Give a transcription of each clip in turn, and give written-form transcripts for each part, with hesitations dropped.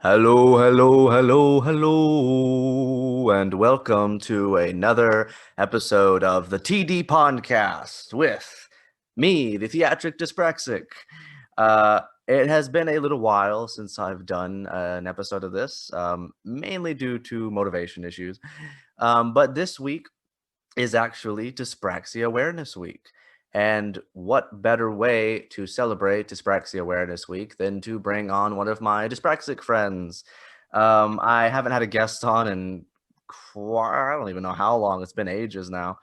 Hello, hello, hello, hello, and welcome to another episode of the TD Pondcast with me, the Theatric Dyspraxic. It has been a little while since I've done an episode of this, mainly due to motivation issues. But this week is actually Dyspraxia Awareness Week. And what better way to celebrate Dyspraxia Awareness Week than to bring on one of my dyspraxic friends? I haven't had a guest on in I don't even know how long. It's been ages now.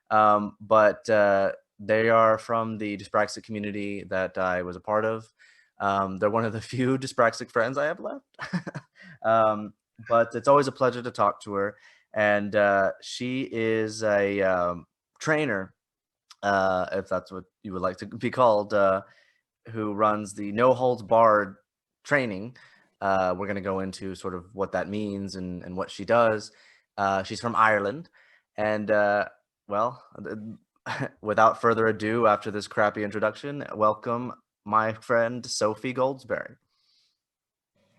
But they are from the dyspraxic community that I was a part of. They're one of the few dyspraxic friends I have left. But it's always a pleasure to talk to her. And she is a trainer, if that's what you would like to be called, who runs the No Holds Barred training. We're going to go into sort of what that means and what she does. She's from Ireland. And, well, without further ado, after this crappy introduction, welcome my friend Sophie Goldsbury.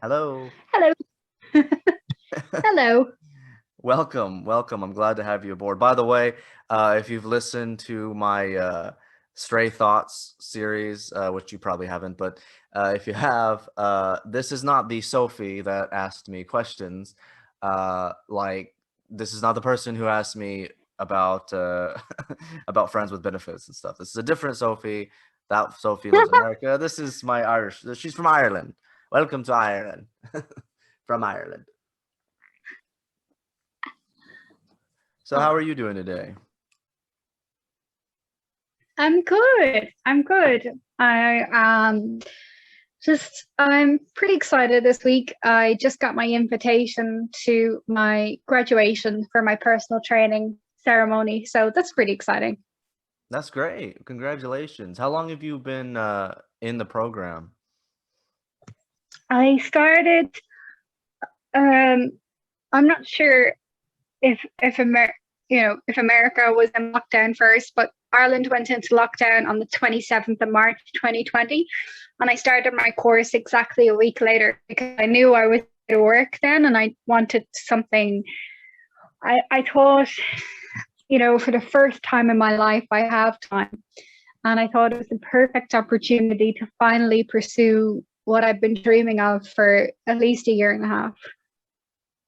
Hello. Hello. Hello. Welcome. I'm glad to have you aboard. By the way, if you've listened to my Stray Thoughts series, which you probably haven't, but if you have, this is not the Sophie that asked me questions. This is not the person who asked me about about friends with benefits and stuff. This is a different Sophie. That Sophie lives in America. This is my Irish. She's from Ireland. Welcome to Ireland. From Ireland. So how are you doing today? I'm good. I'm pretty excited this week. I just got my invitation to my graduation for my personal training ceremony. So that's pretty exciting. That's great. Congratulations. How long have you been in the program? I started, I'm not sure if America was in lockdown first, but Ireland went into lockdown on the 27th of March 2020, and I started my course exactly a week later because I knew I was at work then and I wanted something. I thought, for the first time in my life I have time, and I thought it was the perfect opportunity to finally pursue what I've been dreaming of for at least a year and a half.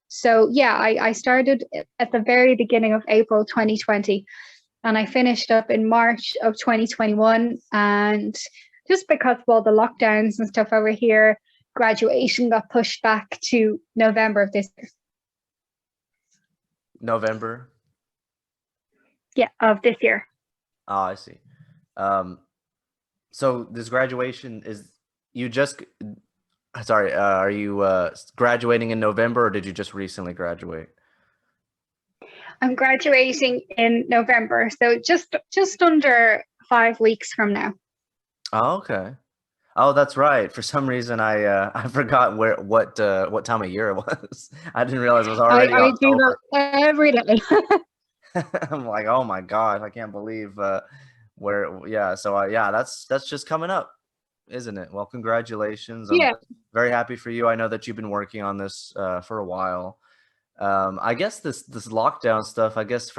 So yeah, I started at the very beginning of April 2020 and I finished up in March of 2021. And just because of all the lockdowns and stuff over here, graduation got pushed back to November of this year. November? Yeah, of this year. Oh, I see. So this graduation is, are you graduating in November or did you just recently graduate? I'm graduating in November, so just under 5 weeks from now. Oh, okay. Oh, that's right. For some reason, I forgot what time of year it was. I didn't realize it was already I October. do that every day. I'm like, oh my gosh, I can't believe that's just coming up, isn't it? Well, congratulations. I'm very happy for you. I know that you've been working on this for a while. I guess this lockdown stuff, I guess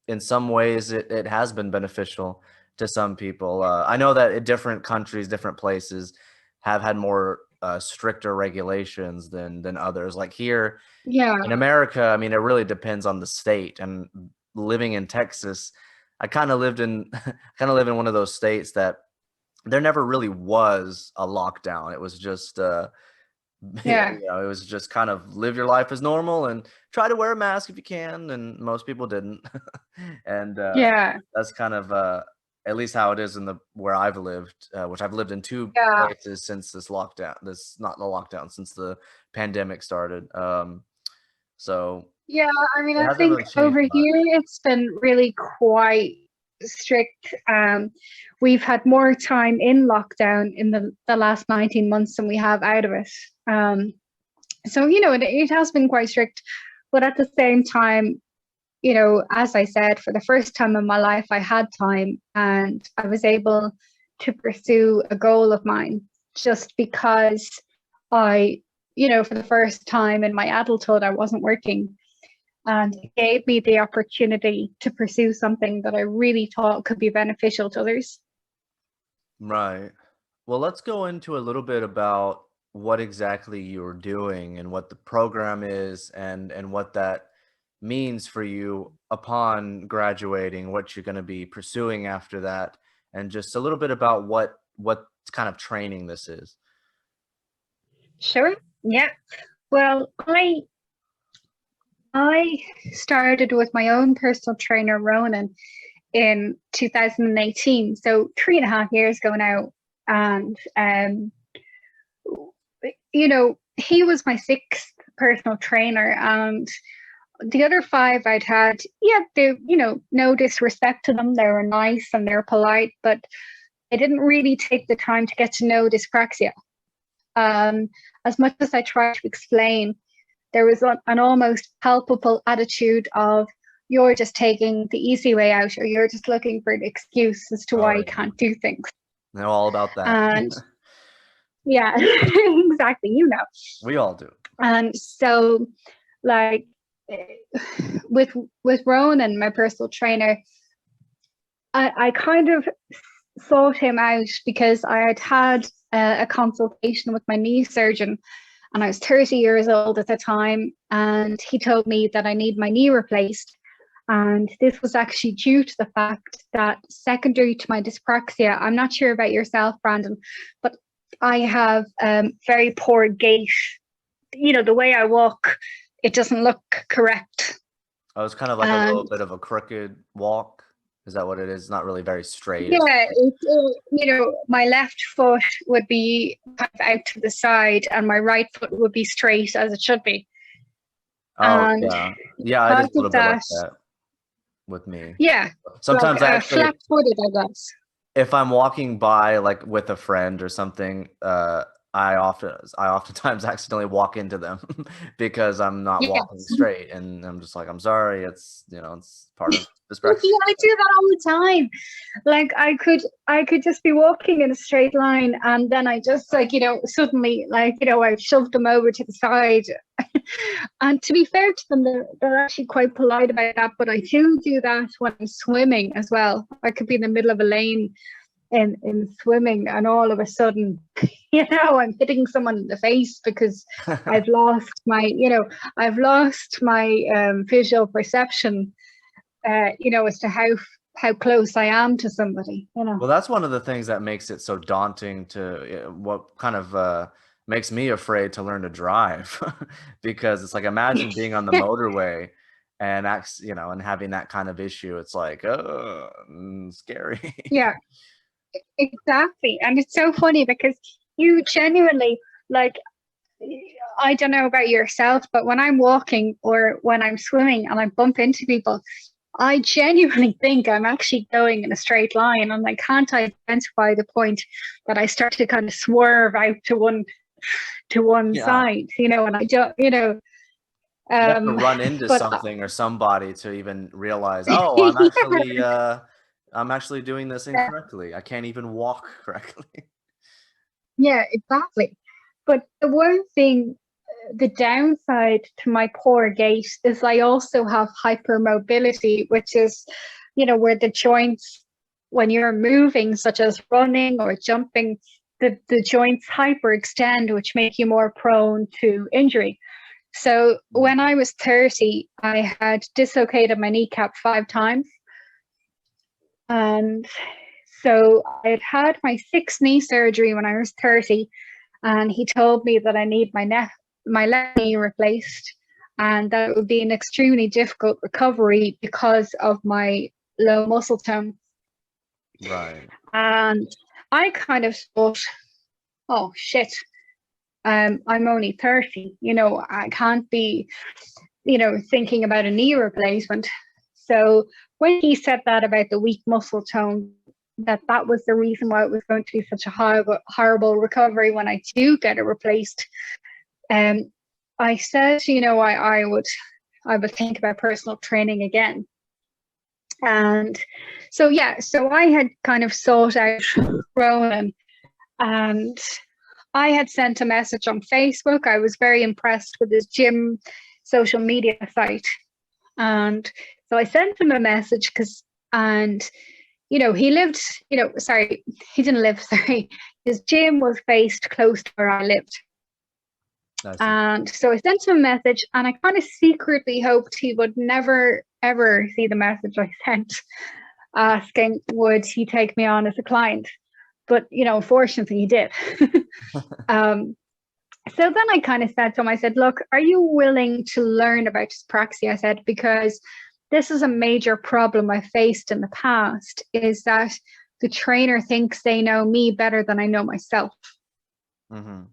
in some ways it has been beneficial to some people. I know that in different countries, different places have had more stricter regulations than others. Like here in America, I mean, it really depends on the state. And living in Texas, I kind of live in one of those states that there never really was a lockdown. It was just it was just kind of live your life as normal and try to wear a mask if you can, and most people didn't. And that's kind of at least how it is where I've lived, which I've lived in two places since since the pandemic started. So yeah, I mean, I think over here it's been really quite strict. We've had more time in lockdown in the last 19 months than we have out of it. So it has been quite strict, but at the same time, as I said, for the first time in my life, I had time and I was able to pursue a goal of mine just because I for the first time in my adulthood, I wasn't working. And it gave me the opportunity to pursue something that I really thought could be beneficial to others. Right. Well, let's go into a little bit about what exactly you're doing and what the program is, and what that means for you upon graduating, what you're going to be pursuing after that, and just a little bit about what kind of training this is. Sure. Yeah. Well, I started with my own personal trainer, Ronan, in 2018, so 3.5 years ago now. And he was my 6th personal trainer, and the other 5 I'd had, they, no disrespect to them, they were nice and they're polite, but I didn't really take the time to get to know dyspraxia. As much as I tried to explain, there was an almost palpable attitude of, you're just taking the easy way out, or you're just looking for an excuse as to why you can't do things. Know all about that. And yeah, exactly, we all do. And so, like, with Ronan, my personal trainer, I kind of sought him out because I had a consultation with my knee surgeon, and I was 30 years old at the time, and he told me that I need my knee replaced. And this was actually due to the fact that, secondary to my dyspraxia, I'm not sure about yourself, Brandon, but I have very poor gait. The way I walk, it doesn't look correct. Oh, it's kind of like a little bit of a crooked walk. Is that what it is? Not really very straight. Yeah, my left foot would be kind of out to the side, and my right foot would be straight as it should be. Oh, and yeah, it is a little bit like that with me. Yeah, sometimes like, flat-footed, I guess. If I'm walking by, like, with a friend or something, I oftentimes accidentally walk into them because I'm not walking straight, and I'm just like, I'm sorry, it's it's part of dyspraxia. Yeah, I do that all the time. Like, I could just be walking in a straight line, and then I just, like, suddenly, like, I've shoved them over to the side. And to be fair to them, they're actually quite polite about that, but I do that when I'm swimming as well. I could be in the middle of a lane in swimming, and all of a sudden, I'm hitting someone in the face because I've lost my visual perception, as to how close I am to somebody. Well, that's one of the things that makes it so daunting to what kind of makes me afraid to learn to drive, because it's like, imagine being on the motorway and and having that kind of issue. It's like, oh, scary. Yeah. Exactly. And it's so funny because you genuinely, like, I don't know about yourself, but when I'm walking or when I'm swimming and I bump into people, I genuinely think I'm actually going in a straight line, and I can't identify the point that I start to kind of swerve out to one side, and I don't, you have to run into something or somebody to even realize, oh, I'm actually doing this incorrectly. I can't even walk correctly. Yeah, exactly. But the one thing, the downside to my poor gait, is I also have hypermobility, which is, where the joints, when you're moving, such as running or jumping, the joints hyperextend, which make you more prone to injury. So when I was 30, I had dislocated my kneecap 5 times. And so I had my 6th knee surgery when I was 30, and he told me that I need my left knee replaced, and that it would be an extremely difficult recovery because of my low muscle tone. Right. And I kind of thought, oh shit, I'm only 30, I can't be, thinking about a knee replacement. So when he said that about the weak muscle tone, that was the reason why it was going to be such a horrible recovery when I do get it replaced, I said, I would think about personal training again. And so I had kind of sought out Ronan, and I had sent a message on Facebook. I was very impressed with his gym social media site. And so I sent him a message and he lived, sorry, he didn't live, sorry. His gym was based close to where I lived. And so I sent him a message, and I kind of secretly hoped he would never, ever see the message I sent asking, would he take me on as a client? But, unfortunately, he did. So then I kind of said to him, I said, look, are you willing to learn about dyspraxia? I said, because this is a major problem I faced in the past, is that the trainer thinks they know me better than I know myself. Mm-hmm.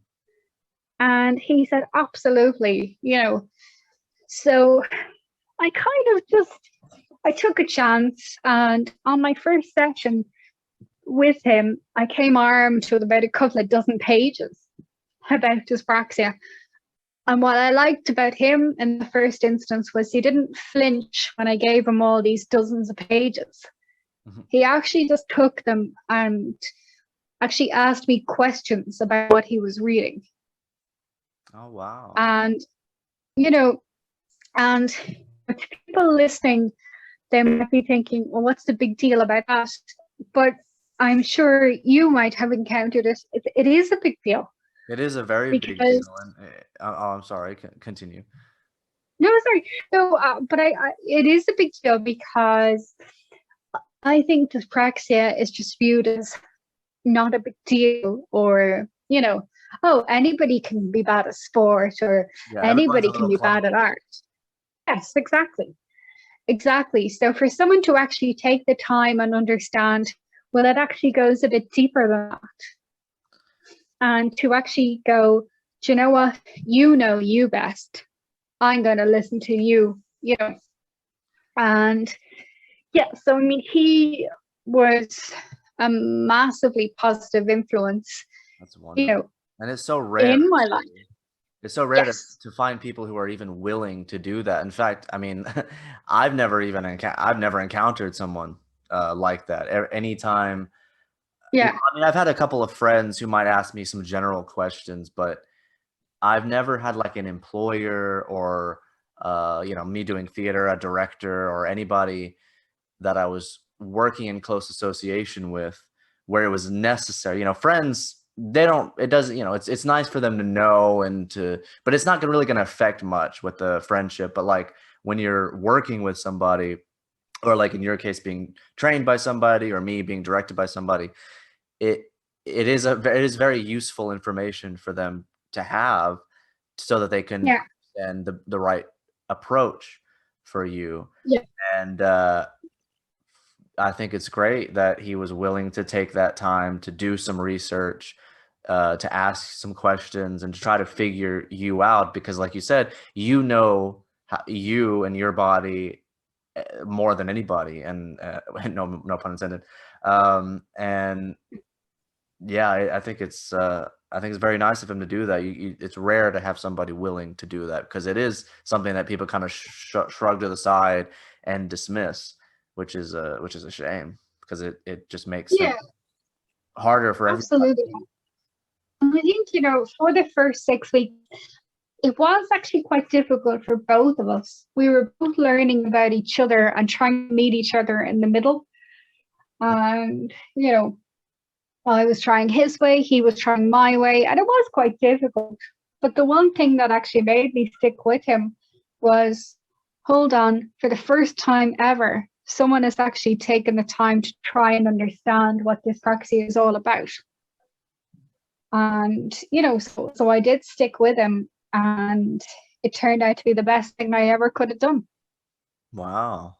And he said, absolutely, So I kind of I took a chance. And on my first session with him, I came armed with about a couple of dozen pages about dyspraxia. And what I liked about him in the first instance was he didn't flinch when I gave him all these dozens of pages. Mm-hmm. He actually just took them and actually asked me questions about what he was reading. Oh, wow. And, and to people listening, they might be thinking, well, what's the big deal about that? But I'm sure you might have encountered it. It is a big deal. It is a very big deal. And, I'm sorry, continue. No, sorry. No, but it is a big deal because I think dyspraxia is just viewed as not a big deal, or, anybody can be bad at sport, or anybody can be bad at art. Yes, exactly. Exactly. So for someone to actually take the time and understand, well, it actually goes a bit deeper than that. And to actually go, do you know what? You know you best. I'm going to listen to you, And so, I mean, he was a massively positive influence. That's wonderful. And it's so rare in my life. It's so rare to find people who are even willing to do that. In fact, I mean, I've never encountered someone like that. Anytime. Yeah. I mean, I've had a couple of friends who might ask me some general questions, but I've never had like an employer or, me doing theater, a director, or anybody that I was working in close association with where it was necessary. Friends, it's nice for them to know but it's not really going to affect much with the friendship. But like when you're working with somebody, or like in your case being trained by somebody, or me being directed by somebody, it is very useful information for them to have so that they can understand the right approach for you. Yeah. And I think it's great that he was willing to take that time to do some research, to ask some questions, and to try to figure you out, because like you said, you and your body more than anybody, and no pun intended. And yeah, I think it's very nice of him to do that. It's rare to have somebody willing to do that, because it is something that people kind of shrug to the side and dismiss, which is a shame, because it just makes it harder for everybody. Absolutely. I think, for the first 6 weeks, it was actually quite difficult for both of us. We were both learning about each other and trying to meet each other in the middle. And, I was trying his way, he was trying my way, and it was quite difficult. But the one thing that actually made me stick with him was, hold on, for the first time ever, someone has actually taken the time to try and understand what dyspraxia is all about. And, so I did stick with him, and it turned out to be the best thing I ever could have done. Wow.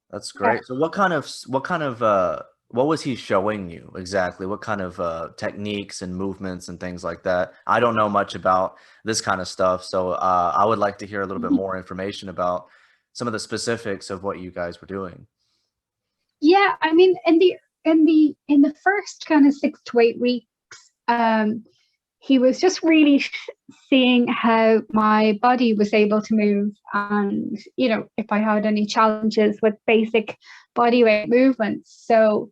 That's great. Yeah. So what was he showing you exactly? What kind of techniques and movements and things like that? I don't know much about this kind of stuff, so I would like to hear a little bit more information about some of the specifics of what you guys were doing. Yeah, I mean, in the first kind of 6 to 8 weeks, he was just really seeing how my body was able to move, and if I had any challenges with basic body weight movements. So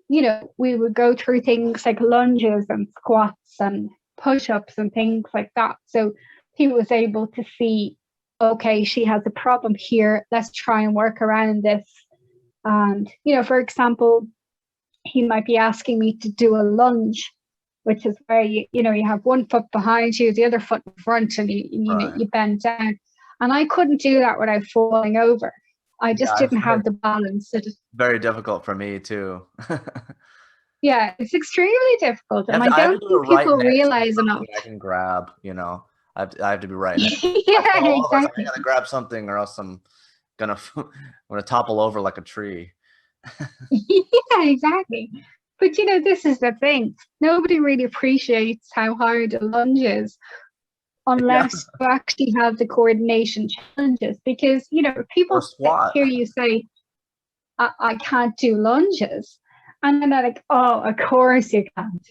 we would go through things like lunges and squats and push-ups and things like that. So he was able to see, okay, she has a problem here. Let's try and work around this. And, for example, he might be asking me to do a lunge, which is where you have one foot behind you, the other foot in front, and you bend down. And I couldn't do that without falling over. I just didn't have the balance. Very difficult for me too. Yeah, it's extremely difficult, and I don't think people realize enough. I can grab, I have to be right. Yeah, exactly. I gotta grab something, or else I'm gonna topple over like a tree. Yeah, exactly. But this is the thing. Nobody really appreciates how hard a lunge is unless you actually have the coordination challenges. Because, people hear you say, I can't do lunges. And then they're like, oh, of course you can't,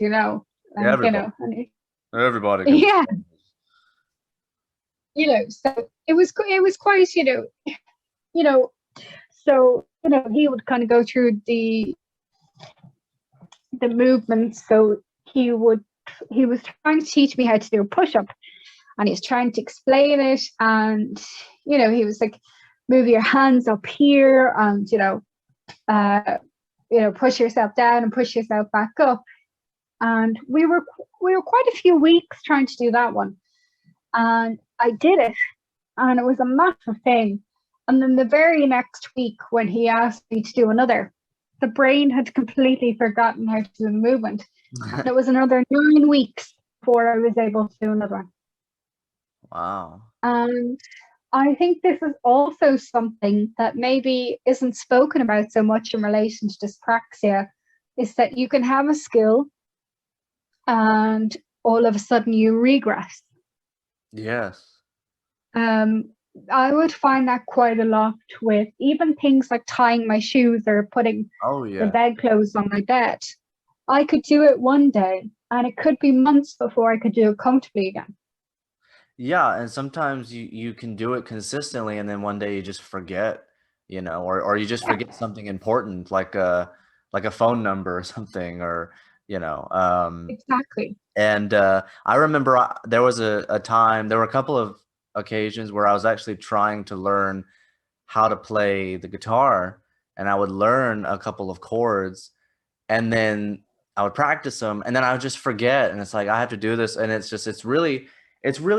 Everybody. Everybody can. Yeah. So it was quite, so, he would kind of go through the movements. So he was trying to teach me how to do a push-up, and he's trying to explain it. And, he was like, move your hands up here, and, push yourself down and push yourself back up. And we were quite a few weeks trying to do that one. And I did it, and it was a massive thing. And then the very next week, when he asked me to do another, the brain had completely forgotten how to do the movement. And it was another 9 weeks before I was able to do another one. Wow. And I think this is also something that maybe isn't spoken about so much in relation to dyspraxia, is that you can have a skill and all of a sudden you regress. Yes. I would find that quite a lot with even things like tying my shoes or putting the bedclothes on my bed. I could do it one day, and it could be months before I could do it comfortably again. Yeah, and sometimes you can do it consistently, and then one day you just forget, or you just forget something important, like a phone number or something, or Exactly. And I remember there was a time, there were a couple of occasions where I was actually trying to learn how to play the guitar, and I would learn a couple of chords, and then I would practice them, and then I would just forget, and it's like, I have to do this, and it's really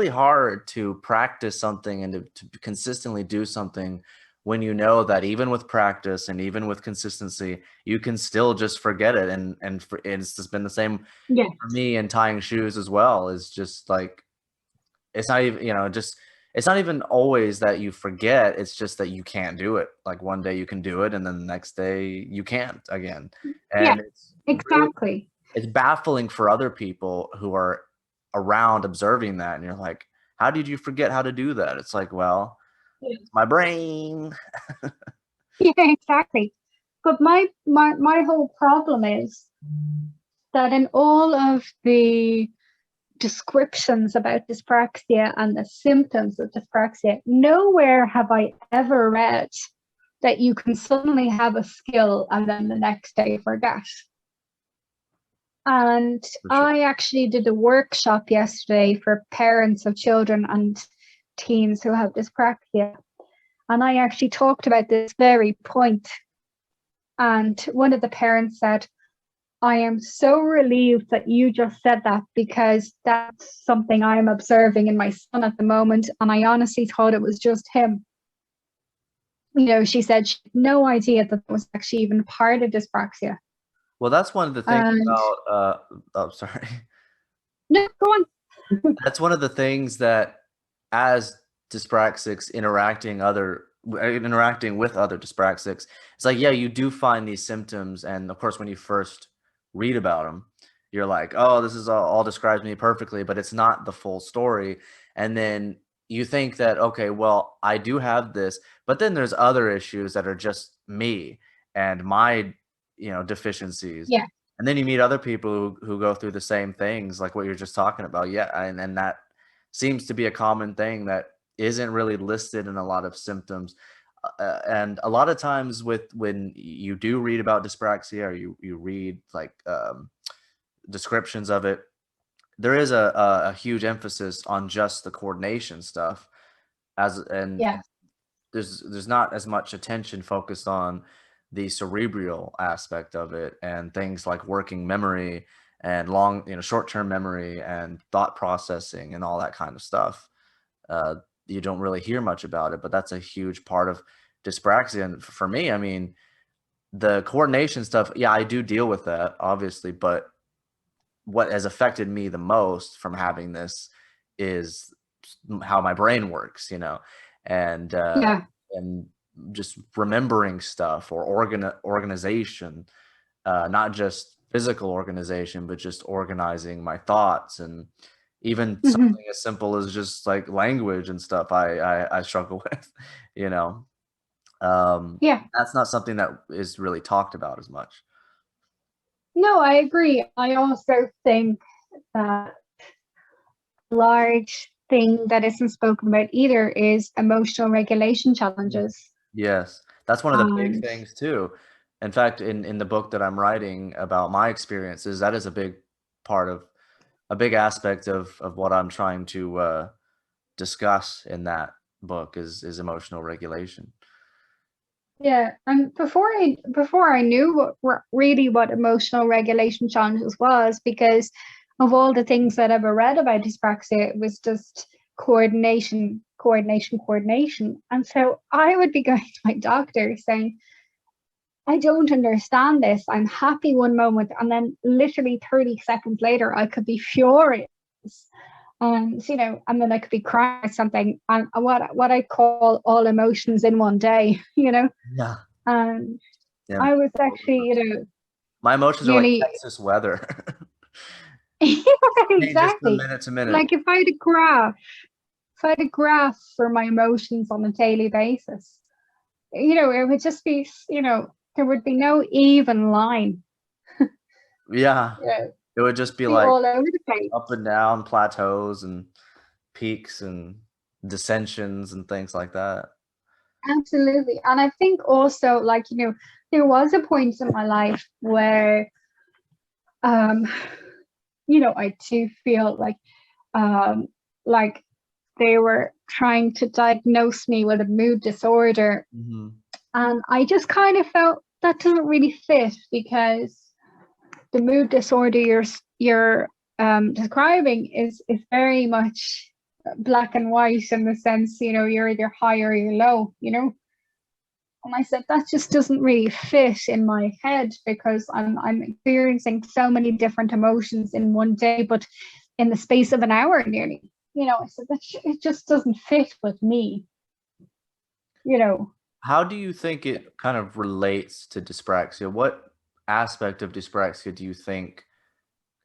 hard to practice something and to consistently do something when you know that even with practice and even with consistency, you can still just forget it. And it's just been the same for me in tying shoes as well. It's just like, it's not even, it's not even always that you forget. It's just that you can't do it. Like one day you can do it, and then the next day you can't again. And it's exactly. It's baffling for other people who are around observing that, and you're like, how did you forget how to do that? It's like, well, it's my brain. Yeah, exactly. But my whole problem is that in all of the descriptions about dyspraxia and the symptoms of dyspraxia, nowhere have I ever read that you can suddenly have a skill and then the next day forget. And I actually did a workshop yesterday for parents of children and teens who have dyspraxia. And I actually talked about this very point. And one of the parents said, I am so relieved that you just said that, because that's something I'm observing in my son at the moment. And I honestly thought it was just him. She said she had no idea that was actually even part of dyspraxia. Well, that's one of the things about, oh, sorry. No, go on. That's one of the things that, as dyspraxics interacting with other dyspraxics, it's like, yeah, you do find these symptoms. And of course, when you first read about them, you're like, oh, this is all describes me perfectly, but it's not the full story. And then you think that, okay, well, I do have this, but then there's other issues that are just me and my, deficiencies. Yeah. And then you meet other people who go through the same things, like what you're just talking about. Yeah. And that seems to be a common thing that isn't really listed in a lot of symptoms. And a lot of times when you do read about dyspraxia, or you read like descriptions of it, there is a huge emphasis on just the coordination stuff, and Yeah. there's not as much attention focused on the cerebral aspect of it, and things like working memory and short-term memory and thought processing and all that kind of stuff. uh, you don't really hear much about it, but that's a huge part of dyspraxia. And for me, I mean, the coordination stuff, yeah, I do deal with that, obviously, but what has affected me the most from having this is how my brain works, and Yeah. and just remembering stuff, or organization, not just physical organization, but just organizing my thoughts, and even Hmm. something as simple as just like language and stuff. I struggle with, you know. Yeah. That's not something that is really talked about as much. No, I agree. I also think that a large thing that isn't spoken about either is emotional regulation challenges. Yes, that's one of the big And things too. In fact, in the book that I'm writing about my experiences, that is a big part of a big aspect of what I'm trying to discuss in that book is emotional regulation. yeah, and before I knew really what emotional regulation challenges was, because of all the things that I've ever read about dyspraxia, it was just coordination, coordination, coordination. And so I would be going to my doctor saying, I don't understand this. I'm happy one moment, and then literally 30 seconds later, I could be furious. And then I could be crying or something, and what I call all emotions in one day, Yeah. And Yeah. I was actually, My emotions are like nearly Texas weather. Changes from exactly. minute to minute. Like if I had a graph for my emotions on a daily basis, it would just be, there would be no even line. Yeah. Yeah, It would just be be like all over the place. up and down, plateaus and peaks and dissensions and things like that. Absolutely. And I think also, like, there was a point in my life where, um, I do feel um, like they were trying to diagnose me with a mood disorder. Mm-hmm. And I just kind of felt that doesn't really fit, because the mood disorder you're describing is very much black and white, in the sense, you're either high or you're low, And I said that just doesn't really fit in my head, because I'm experiencing so many different emotions in one day, but in the space of an hour nearly. I said that it just doesn't fit with me. How do you think it kind of relates to dyspraxia? What aspect of dyspraxia do you think,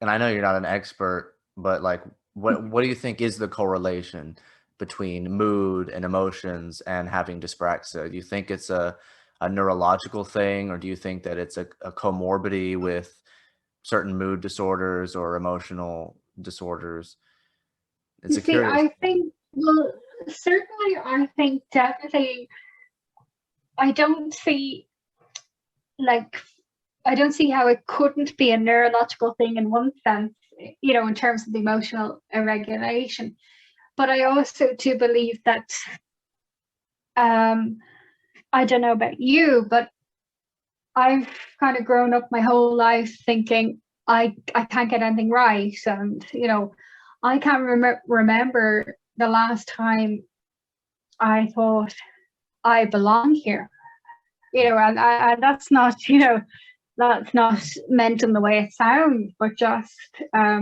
and I know you're not an expert, but like what do you think is the correlation between mood and emotions and having dyspraxia? Do you think it's a neurological thing, or do you think that it's a comorbidity with certain mood disorders or emotional disorders? You It's a see, curious I thing. think, well, certainly, I think definitely, I don't see, like, I don't see how it couldn't be a neurological thing in one sense, in terms of the emotional irregulation. But I also do believe that, um, I don't know about you, but I've kind of grown up my whole life thinking I can't get anything right, and I can't remember the last time I thought I belong here. And that's not meant in the way it sounds, but just I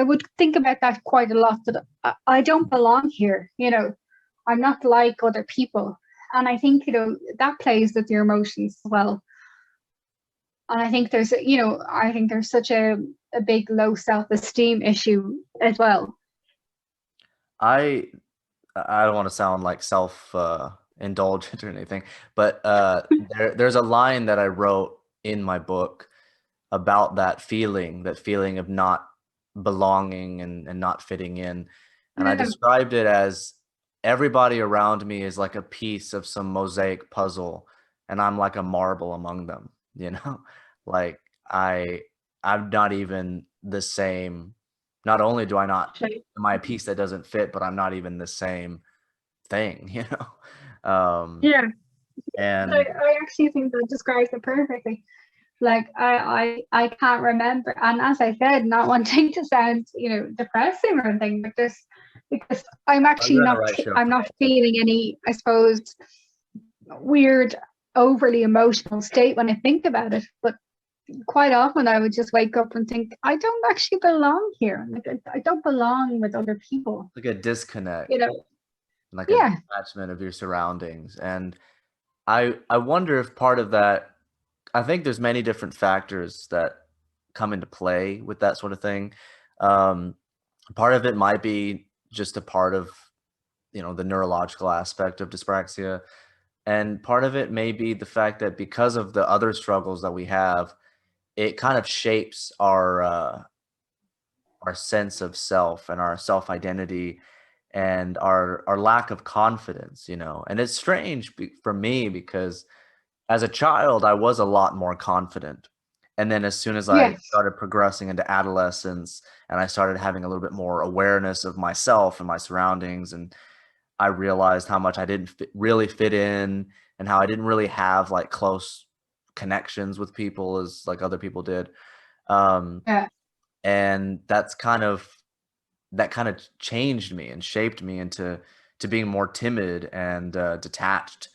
would think about that quite a lot, that I don't belong here. I'm not like other people. And I think, that plays with your emotions as well. And I think there's such a big low self-esteem issue as well. I I don't want to sound like self indulgent or anything, but there's a line that I wrote in my book about that feeling of not belonging and not fitting in. And I Yeah. described it as everybody around me is like a piece of some mosaic puzzle, and I'm like a marble among them, you know? Like I I'm not even the same. Not only do I not, am I a piece that doesn't fit, but I'm not even the same thing, you know? Yeah. And I actually think that describes it perfectly. Like I can't remember, and as I said, not wanting to sound, depressing or anything like this, because I'm actually you're in the not right show I'm for not it. feeling any, I suppose, weird, overly emotional state when I think about it. But quite often I would just wake up and think, I don't actually belong here. Like I don't belong with other people. Like a disconnect, You know? like a Yeah. detachment of your surroundings. And I wonder if part of that, I think there's many different factors that come into play with that sort of thing. Um, Part of it might be just a part of, the neurological aspect of dyspraxia. And part of it may be the fact that because of the other struggles that we have, it kind of shapes our sense of self and our self identity and our lack of confidence, And it's strange for me because as a child, I was a lot more confident. And then as soon as I Yes. started progressing into adolescence and I started having a little bit more awareness of myself and my surroundings, and I realized how much I didn't really fit in and how I didn't really have like close connections with people as like other people did. Um, Yeah. and that kind of changed me and shaped me into being more timid and detached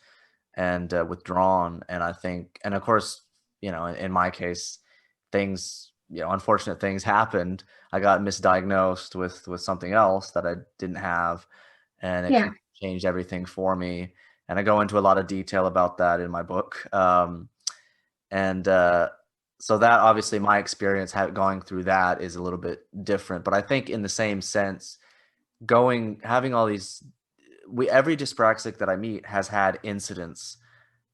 and withdrawn. And I think, and of course, in my case, things, unfortunate things happened. I got misdiagnosed with something else that I didn't have, and it Yeah. changed everything for me. And I go into a lot of detail about that in my book. And so that obviously my experience going through that is a little bit different. But I think in the same sense, having all these, every dyspraxic that I meet has had incidents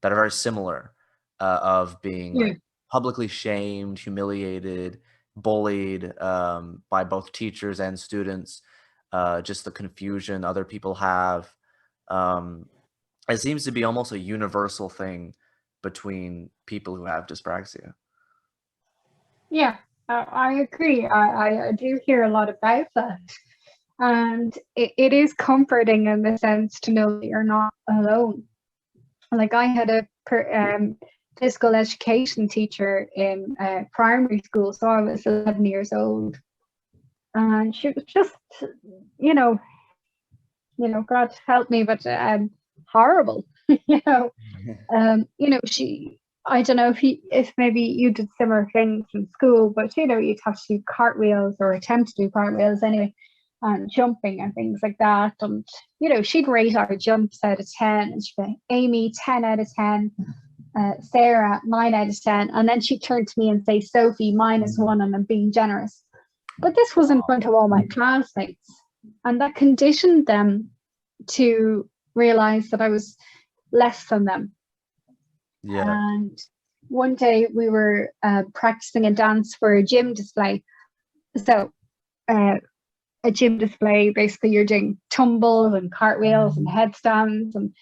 that are very similar, of being Yeah. like publicly shamed, humiliated, bullied, by both teachers and students. Just the confusion other people have. Um, it seems to be almost a universal thing between people who have dyspraxia. Yeah. I agree. I do hear a lot about that. And it is comforting in the sense to know that you're not alone. Like I had a physical education teacher in primary school, so I was 11 years old, and she was just, you know, God help me, but horrible. She. I don't know if maybe you did similar things in school, but you'd have to do cartwheels or attempt to do cartwheels anyway, and jumping and things like that. And she'd rate our jumps out of 10, and she'd be Amy 10 out of 10, Sarah 9 out of 10, and then she'd turn to me and say, Sophie -1, and I'm being generous. But this was in front of all my classmates, and that conditioned them to realize that I was less than them. Yeah. And one day we were practicing a dance for a gym display. So a gym display, basically you're doing tumbles and cartwheels and headstands and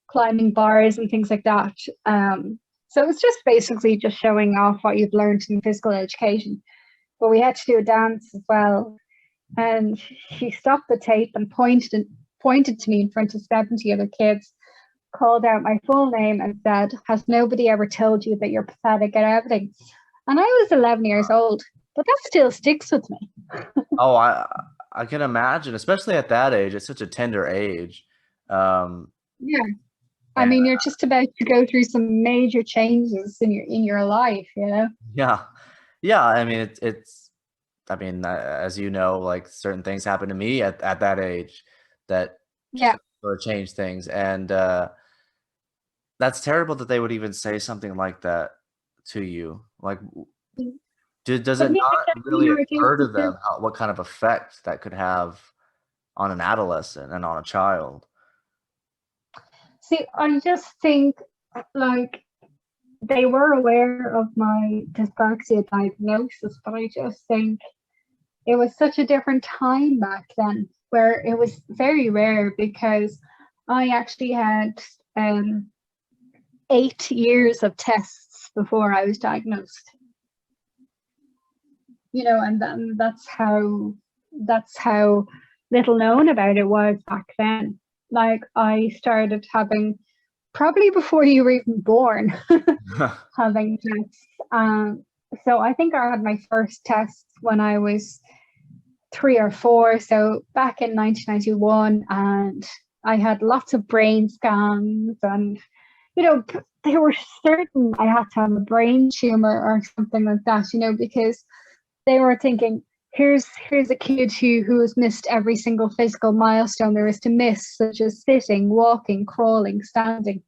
climbing bars and things like that. So it's just basically just showing off what you've learned in physical education. But we had to do a dance as well. And she stopped the tape and pointed to me in front of 70 other kids, called out my full name and said, has nobody ever told you that you're pathetic at everything? And I was 11 years old, but that still sticks with me. Oh, I can imagine, especially at that age. It's such a tender age. Yeah. I And mean, you're just about to go through some major changes in your life, yeah, yeah. I mean, it's. I mean, as you know, like certain things happen to me at that age that just Yeah. sort of change things, and that's terrible that they would even say something like that to you. Like, does But it neither not can really occur to you. them what kind of effect that could have on an adolescent and on a child? See, I just think like they were aware of my dyspraxia diagnosis, but I just think it was such a different time back then where it was very rare, because I actually had 8 years of tests before I was diagnosed. and then that's how little known about it was back then. Like, I started having, probably before you were even born, having tests. So I think I had my first tests when I was 3 or 4, so back in 1991, and I had lots of brain scans, and they were certain I had to have a brain tumor or something like that, because they were thinking, here's a kid who has missed every single physical milestone there is to miss, such as sitting, walking, crawling, standing,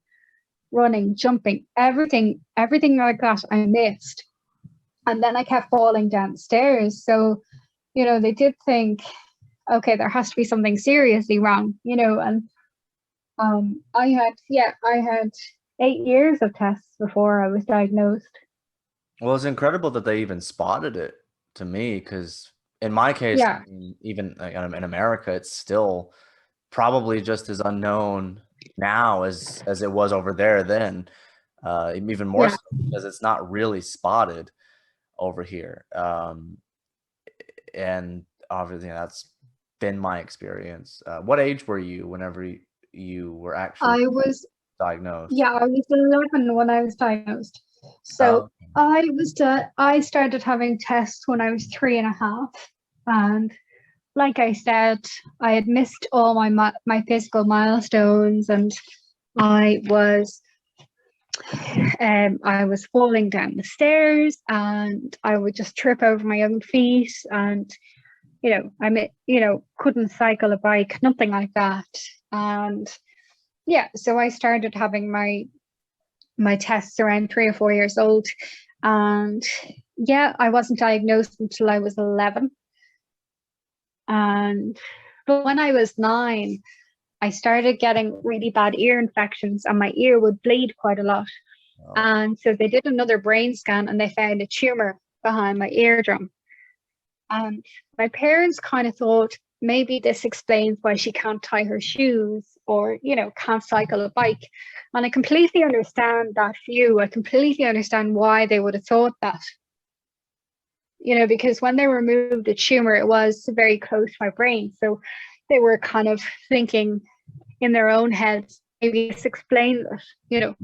running, jumping, everything like that I missed. And then I kept falling downstairs. So, they did think, okay, there has to be something seriously wrong, and I had 8 years of tests before I was diagnosed. Well, it's incredible that they even spotted it, to me, because in my case, Yeah. I mean, even like, in America, it's still probably just as unknown now as it was over there then, even more so because it's not really spotted over here. And obviously that's been my experience. What age were you whenever you were actually diagnosed? Yeah, I was 11 when I was diagnosed. So I started having tests when I was 3.5, and like I said, I had missed all my physical milestones, and I was falling down the stairs, and I would just trip over my own feet, and couldn't cycle a bike, nothing like that. And so I started having my tests around 3 or 4 years old, and I wasn't diagnosed until I was 11. But when I was 9, I started getting really bad ear infections, and my ear would bleed quite a lot. Oh. And so they did another brain scan, and they found a tumor behind my eardrum. And my parents kind of thought, maybe this explains why she can't tie her shoes or, can't cycle a bike. And I completely understand that view. I completely understand why they would have thought that. Because when they removed the tumor, it was very close to my brain. So they were kind of thinking in their own heads, maybe this explains it,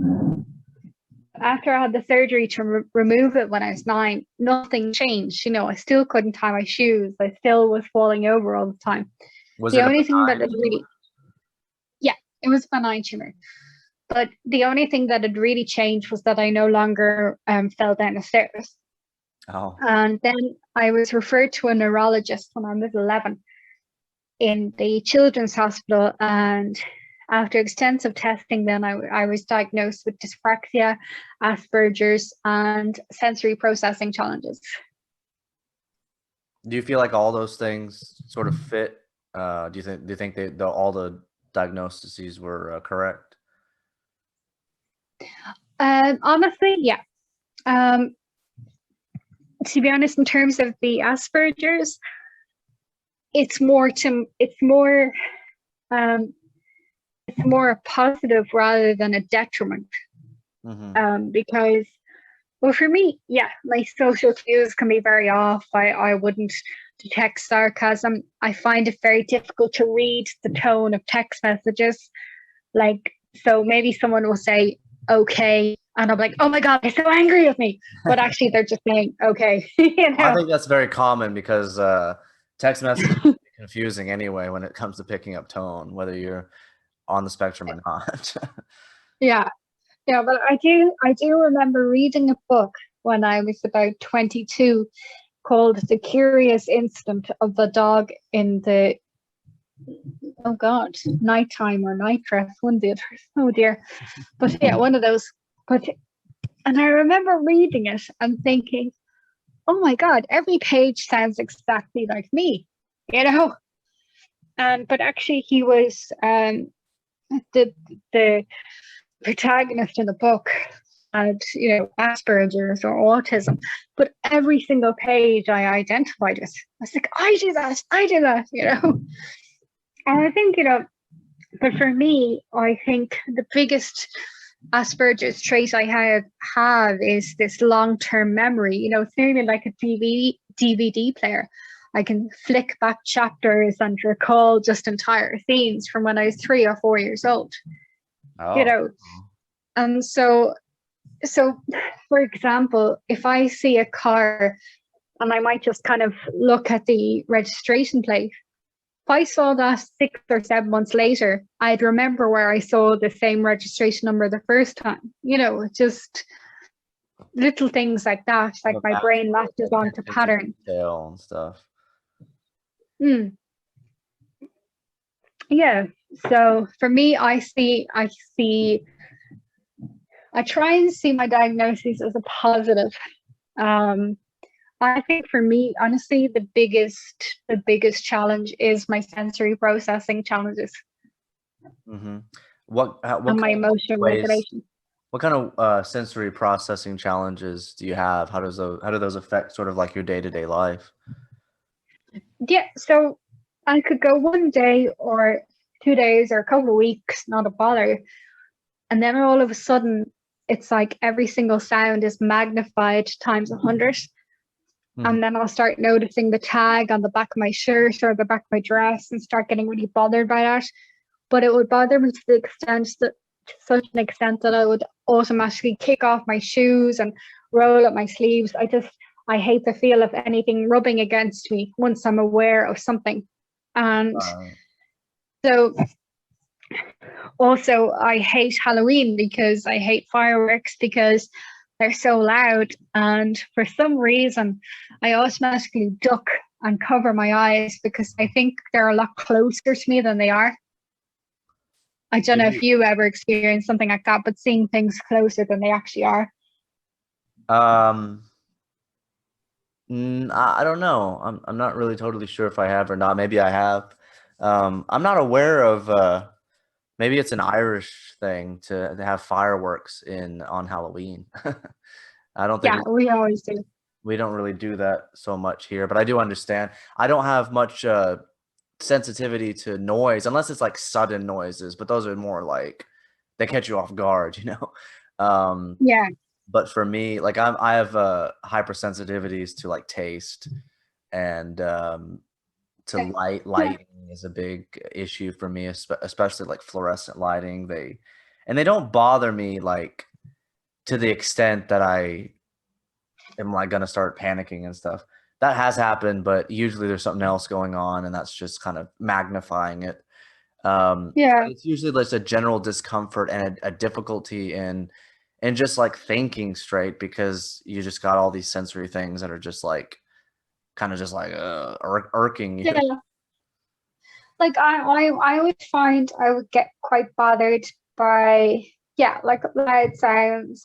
After I had the surgery to remove it when I was 9, nothing changed. I still couldn't tie my shoes. I still was falling over all the time. The only thing that it was a benign tumor. But the only thing that had really changed was that I no longer fell down the stairs. Oh. And then I was referred to a neurologist when I was 11 in the children's hospital, and after extensive testing, then I was diagnosed with dyspraxia, Asperger's, and sensory processing challenges. Do you feel like all those things sort of fit? Do you think all the diagnoses were correct? Honestly, yeah. To be honest, in terms of the Asperger's, it's more a positive rather than a detriment. Mm-hmm. Because, well, for me, my social cues can be very off. I wouldn't detect sarcasm. I find it very difficult to read the tone of text messages. So maybe someone will say, okay, and I'm like, oh my God, they're so angry with me. But actually they're just saying, okay. I think that's very common because text messages are confusing anyway when it comes to picking up tone, whether you're on the spectrum or not. Yeah, but I do remember reading a book when I was about 22 called The Curious Incident of the Dog in the Nighttime or Night Dress, one of the others. Oh dear. But one of those. And I remember reading it and thinking, oh my God, every page sounds exactly like me, but actually he was the protagonist in the book had, Asperger's or autism, but every single page I identified with. I was like, I do that, And I think, but for me, I think the biggest Asperger's trait I have is this long-term memory. It's nearly like a DVD player. I can flick back chapters and recall just entire scenes from when I was 3 or 4 years old. Oh. And so for example, if I see a car and I might just kind of look at the registration plate, if I saw that 6 or 7 months later, I'd remember where I saw the same registration number the first time. Just little things like that, like my brain latches onto patterns. Detail and stuff. Yeah. So for me, I try and see my diagnosis as a positive. I think for me, honestly, the biggest challenge is my sensory processing challenges. Mm-hmm. And my emotional regulation. What kind of sensory processing challenges do you have? How do those affect sort of like your day-to-day life? Yeah, so I could go 1 day or 2 days or a couple of weeks, not a bother. And then all of a sudden, it's like every single sound is magnified times 100. And then I'll start noticing the tag on the back of my shirt or the back of my dress and start getting really bothered by that. But it would bother me to such an extent that I would automatically kick off my shoes and roll up my sleeves. I hate the feel of anything rubbing against me once I'm aware of something. And so also I hate Halloween because I hate fireworks because they're so loud, and for some reason I automatically duck and cover my eyes because I think they're a lot closer to me than they are. I don't know if you ever experienced something like that, but seeing things closer than they actually are. I don't know. I'm not really totally sure if I have or not. Maybe I have. I'm not aware of maybe it's an Irish thing to have fireworks on Halloween. I don't think we always do. We don't really do that so much here, but I do understand. I don't have much sensitivity to noise unless it's like sudden noises, but those are more like they catch you off guard, Yeah. But for me, like I have hypersensitivities to like taste and to lighting is a big issue for me, especially like fluorescent lighting. They don't bother me like to the extent that I am like gonna start panicking and stuff. That has happened, but usually there's something else going on, and that's just kind of magnifying it. It's usually just a general discomfort and a difficulty in just like thinking straight, because you just got all these sensory things that are just like kind of just like irking you. Yeah. Like I would find I would get quite bothered by like loud sounds,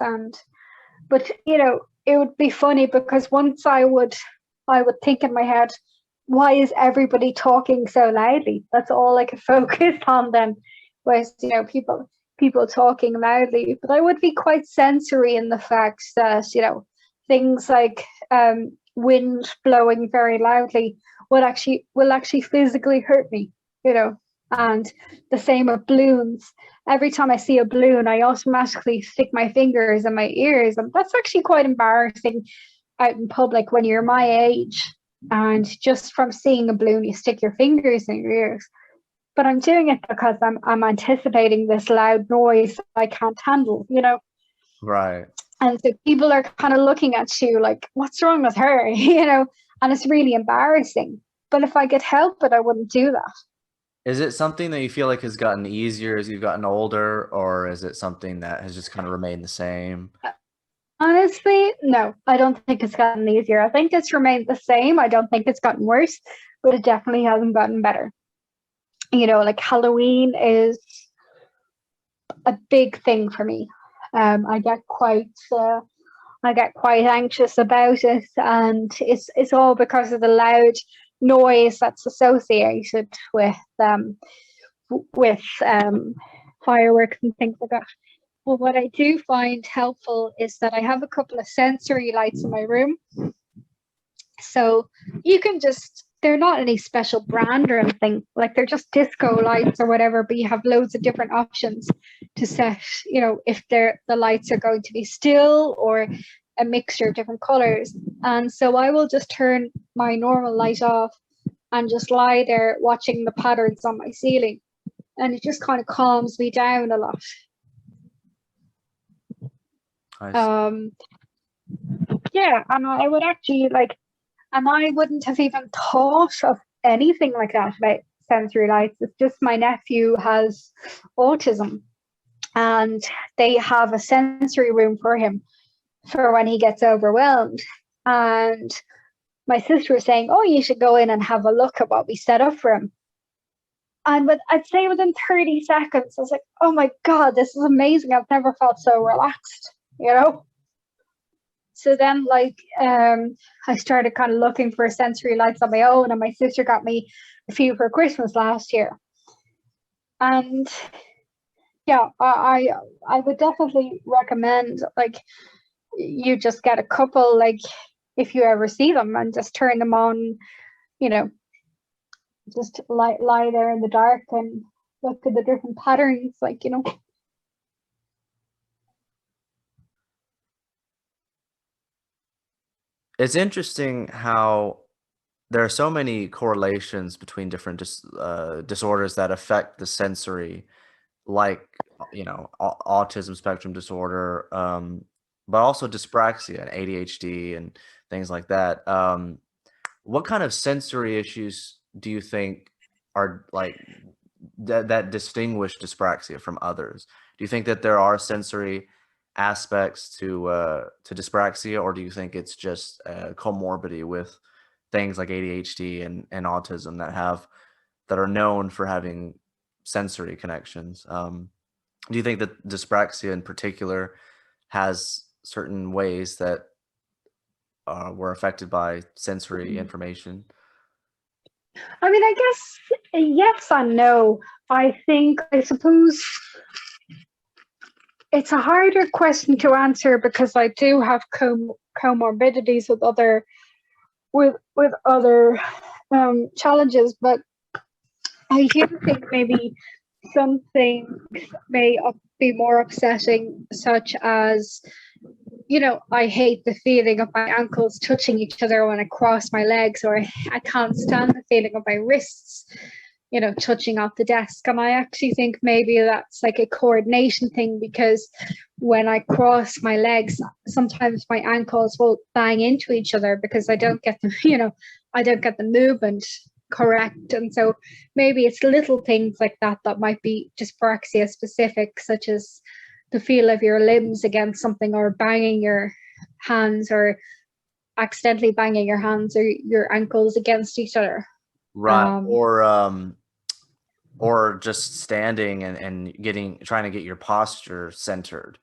but it would be funny because once I would think in my head, why is everybody talking so loudly? That's all I could focus on then, was people talking loudly. But I would be quite sensory in the fact that things like wind blowing very loudly will actually physically hurt me, and the same with balloons. Every time I see a balloon, I automatically stick my fingers in my ears, and that's actually quite embarrassing out in public when you're my age, and just from seeing a balloon you stick your fingers in your ears. But I'm doing it because I'm anticipating this loud noise I can't handle, Right. And so people are kind of looking at you like, what's wrong with her? And it's really embarrassing. But if I could help it, I wouldn't do that. Is it something that you feel like has gotten easier as you've gotten older, or is it something that has just kind of remained the same? Honestly, no, I don't think it's gotten easier. I think it's remained the same. I don't think it's gotten worse, but it definitely hasn't gotten better. Like Halloween is a big thing for me. I get quite anxious about it, and it's all because of the loud noise that's associated with fireworks and things like that. But what I do find helpful is that I have a couple of sensory lights in my room. So you can they're not any special brand or anything, like they're just disco lights or whatever, but you have loads of different options to set, if the lights are going to be still or a mixture of different colors. And so I will just turn my normal light off and just lie there watching the patterns on my ceiling. And it just kind of calms me down a lot. Yeah, and I would actually and I wouldn't have even thought of anything like that about sensory lights. It's just my nephew has autism, and they have a sensory room for him for when he gets overwhelmed. And my sister was saying, oh, you should go in and have a look at what we set up for him. And I'd say within 30 seconds, I was like, oh my God, this is amazing. I've never felt so relaxed, you know? So then I started kind of looking for sensory lights on my own, and my sister got me a few for Christmas last year. And yeah, I would definitely recommend you just get a couple, if you ever see them, and just turn them on, just lie there in the dark and look at the different patterns, It's interesting how there are so many correlations between different disorders that affect the sensory, like, autism spectrum disorder, but also dyspraxia and ADHD and things like that. What kind of sensory issues do you think are that distinguish dyspraxia from others? Do you think that there are sensory aspects to dyspraxia, or do you think it's just a comorbidity with things like ADHD and autism that are known for having sensory connections? Do you think that dyspraxia in particular has certain ways that were affected by sensory information? I mean, I guess yes and no. I suppose it's a harder question to answer because I do have comorbidities with other challenges, but I do think maybe some things may be more upsetting, such as, I hate the feeling of my ankles touching each other when I cross my legs, or I can't stand the feeling of my wrists, touching off the desk. And I actually think maybe that's like a coordination thing, because when I cross my legs, sometimes my ankles will bang into each other because I don't get the, I don't get the movement correct. And so maybe it's little things like that might be dyspraxia specific, such as the feel of your limbs against something, or banging your hands, or accidentally banging your hands or your ankles against each other. Right. Or just standing and trying to get your posture centered.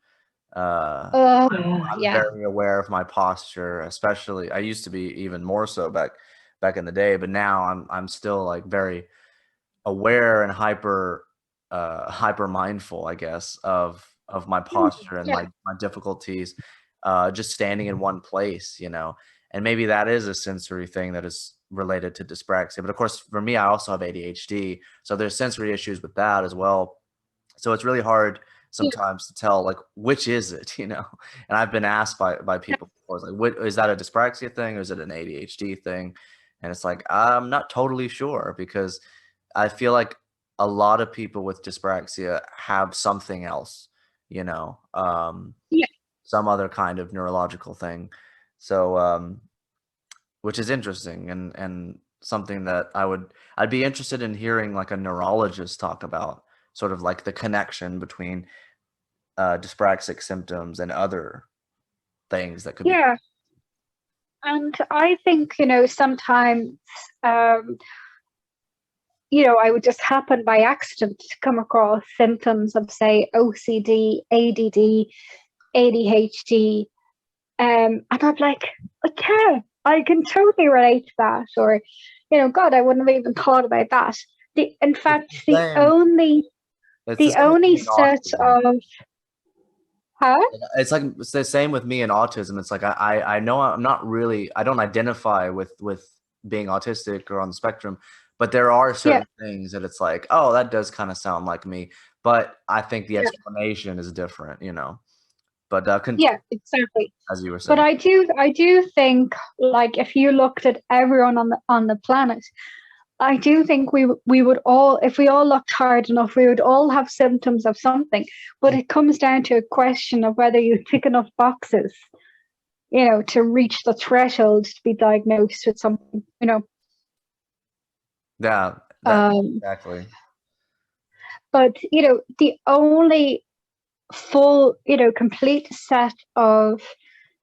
I'm very aware of my posture, especially I used to be even more so back in the day, but now I'm still very aware and hyper mindful, I guess, of my posture and my difficulties just standing in one place, and maybe that is a sensory thing that is related to dyspraxia. But of course, for me, I also have ADHD, so there's sensory issues with that as well. So it's really hard sometimes to tell which is it, and I've been asked by people before, what is that, a dyspraxia thing or is it an ADHD thing? And it's I'm not totally sure, because I feel like a lot of people with dyspraxia have something else, some other kind of neurological thing. So which is interesting, and something that I'd be interested in hearing a neurologist talk about, sort of the connection between dyspraxic symptoms and other things that could be. Yeah. And I think, sometimes, I would just happen by accident to come across symptoms of, say, OCD, ADD, ADHD. And I'm like, okay, I can totally relate to that. Or, God, I wouldn't have even thought about that. In fact, the only set of... Huh? It's the same with me and autism. It's I know I don't identify with being autistic or on the spectrum, but there are certain things that it's oh, that does kind of sound like me, but I think the explanation is different, But yeah, exactly. as you were But saying. I do think, like, if you looked at everyone on the planet, I do think we would all, if we all looked hard enough, we would all have symptoms of something. But it comes down to a question of whether you tick enough boxes, to reach the threshold to be diagnosed with something. Yeah, exactly. But the only full, complete set of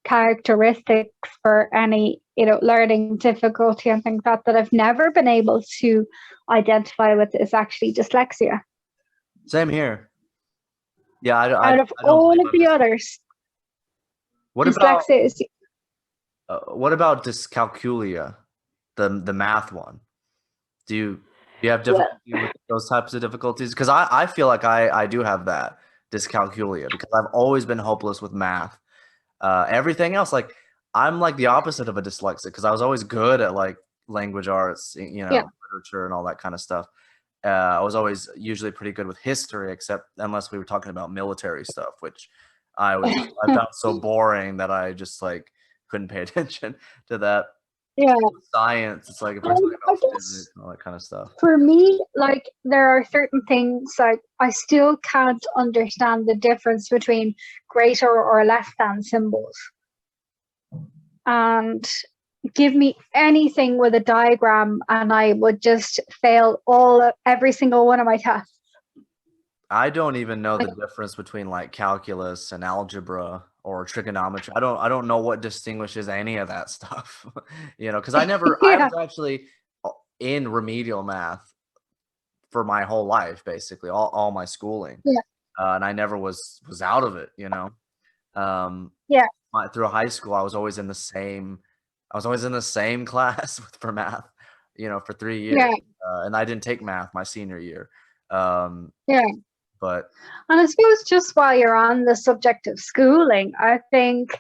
characteristics for any, learning difficulty and things that I've never been able to identify with is actually dyslexia. Same here. Yeah, Out of I don't all believe of the others, What dyslexia is. what about dyscalculia, the math one? Do you have Well, difficulty with those types of difficulties? Because I feel like I do have that dyscalculia because I've always been hopeless with math. Everything else, like I'm like the opposite of a dyslexic because I was always good at like language arts, yeah, literature and all that kind of stuff. I was always usually pretty good with history, except unless we were talking about military stuff, which I found so boring that I just like couldn't pay attention to that. yeah. Science, it's like if we're talking I about guess physics and all that kind of stuff. for me, like, there are certain things, like, I still can't understand the difference between greater or less than symbols. And give me anything with a diagram and I would just fail every single one of my tests. I don't even know the difference between like calculus and algebra or trigonometry. I don't know what distinguishes any of that stuff. Because I Yeah, was actually in remedial math for my whole life, basically, all my schooling. yeah, And I never was out of it, yeah, through high school, I was always in the same class for math, for 3 years. yeah, And I didn't take math my senior year. Um, yeah. but And I suppose, just while you're on the subject of schooling, I think,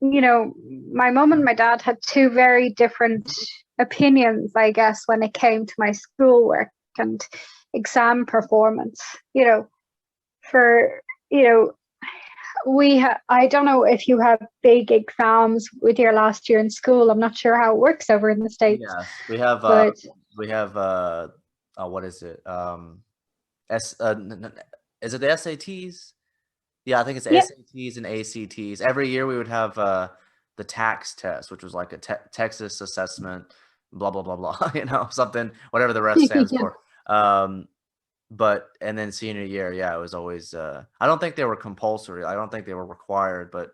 my mum and my dad had two very different opinions, I guess, when it came to my schoolwork and exam performance. For, I don't know if you have big exams with your last year in school. I'm not sure how it works over in the States. yes, But we have what is it? Is it the SATs? Yeah, I think it's yeah, SATs and ACTs. Every year we would have the tax test, which was like a Texas assessment, blah blah blah blah, something, whatever the rest stands yeah, for. And then senior year, yeah, it was always I don't think they were compulsory. I don't think they were required, but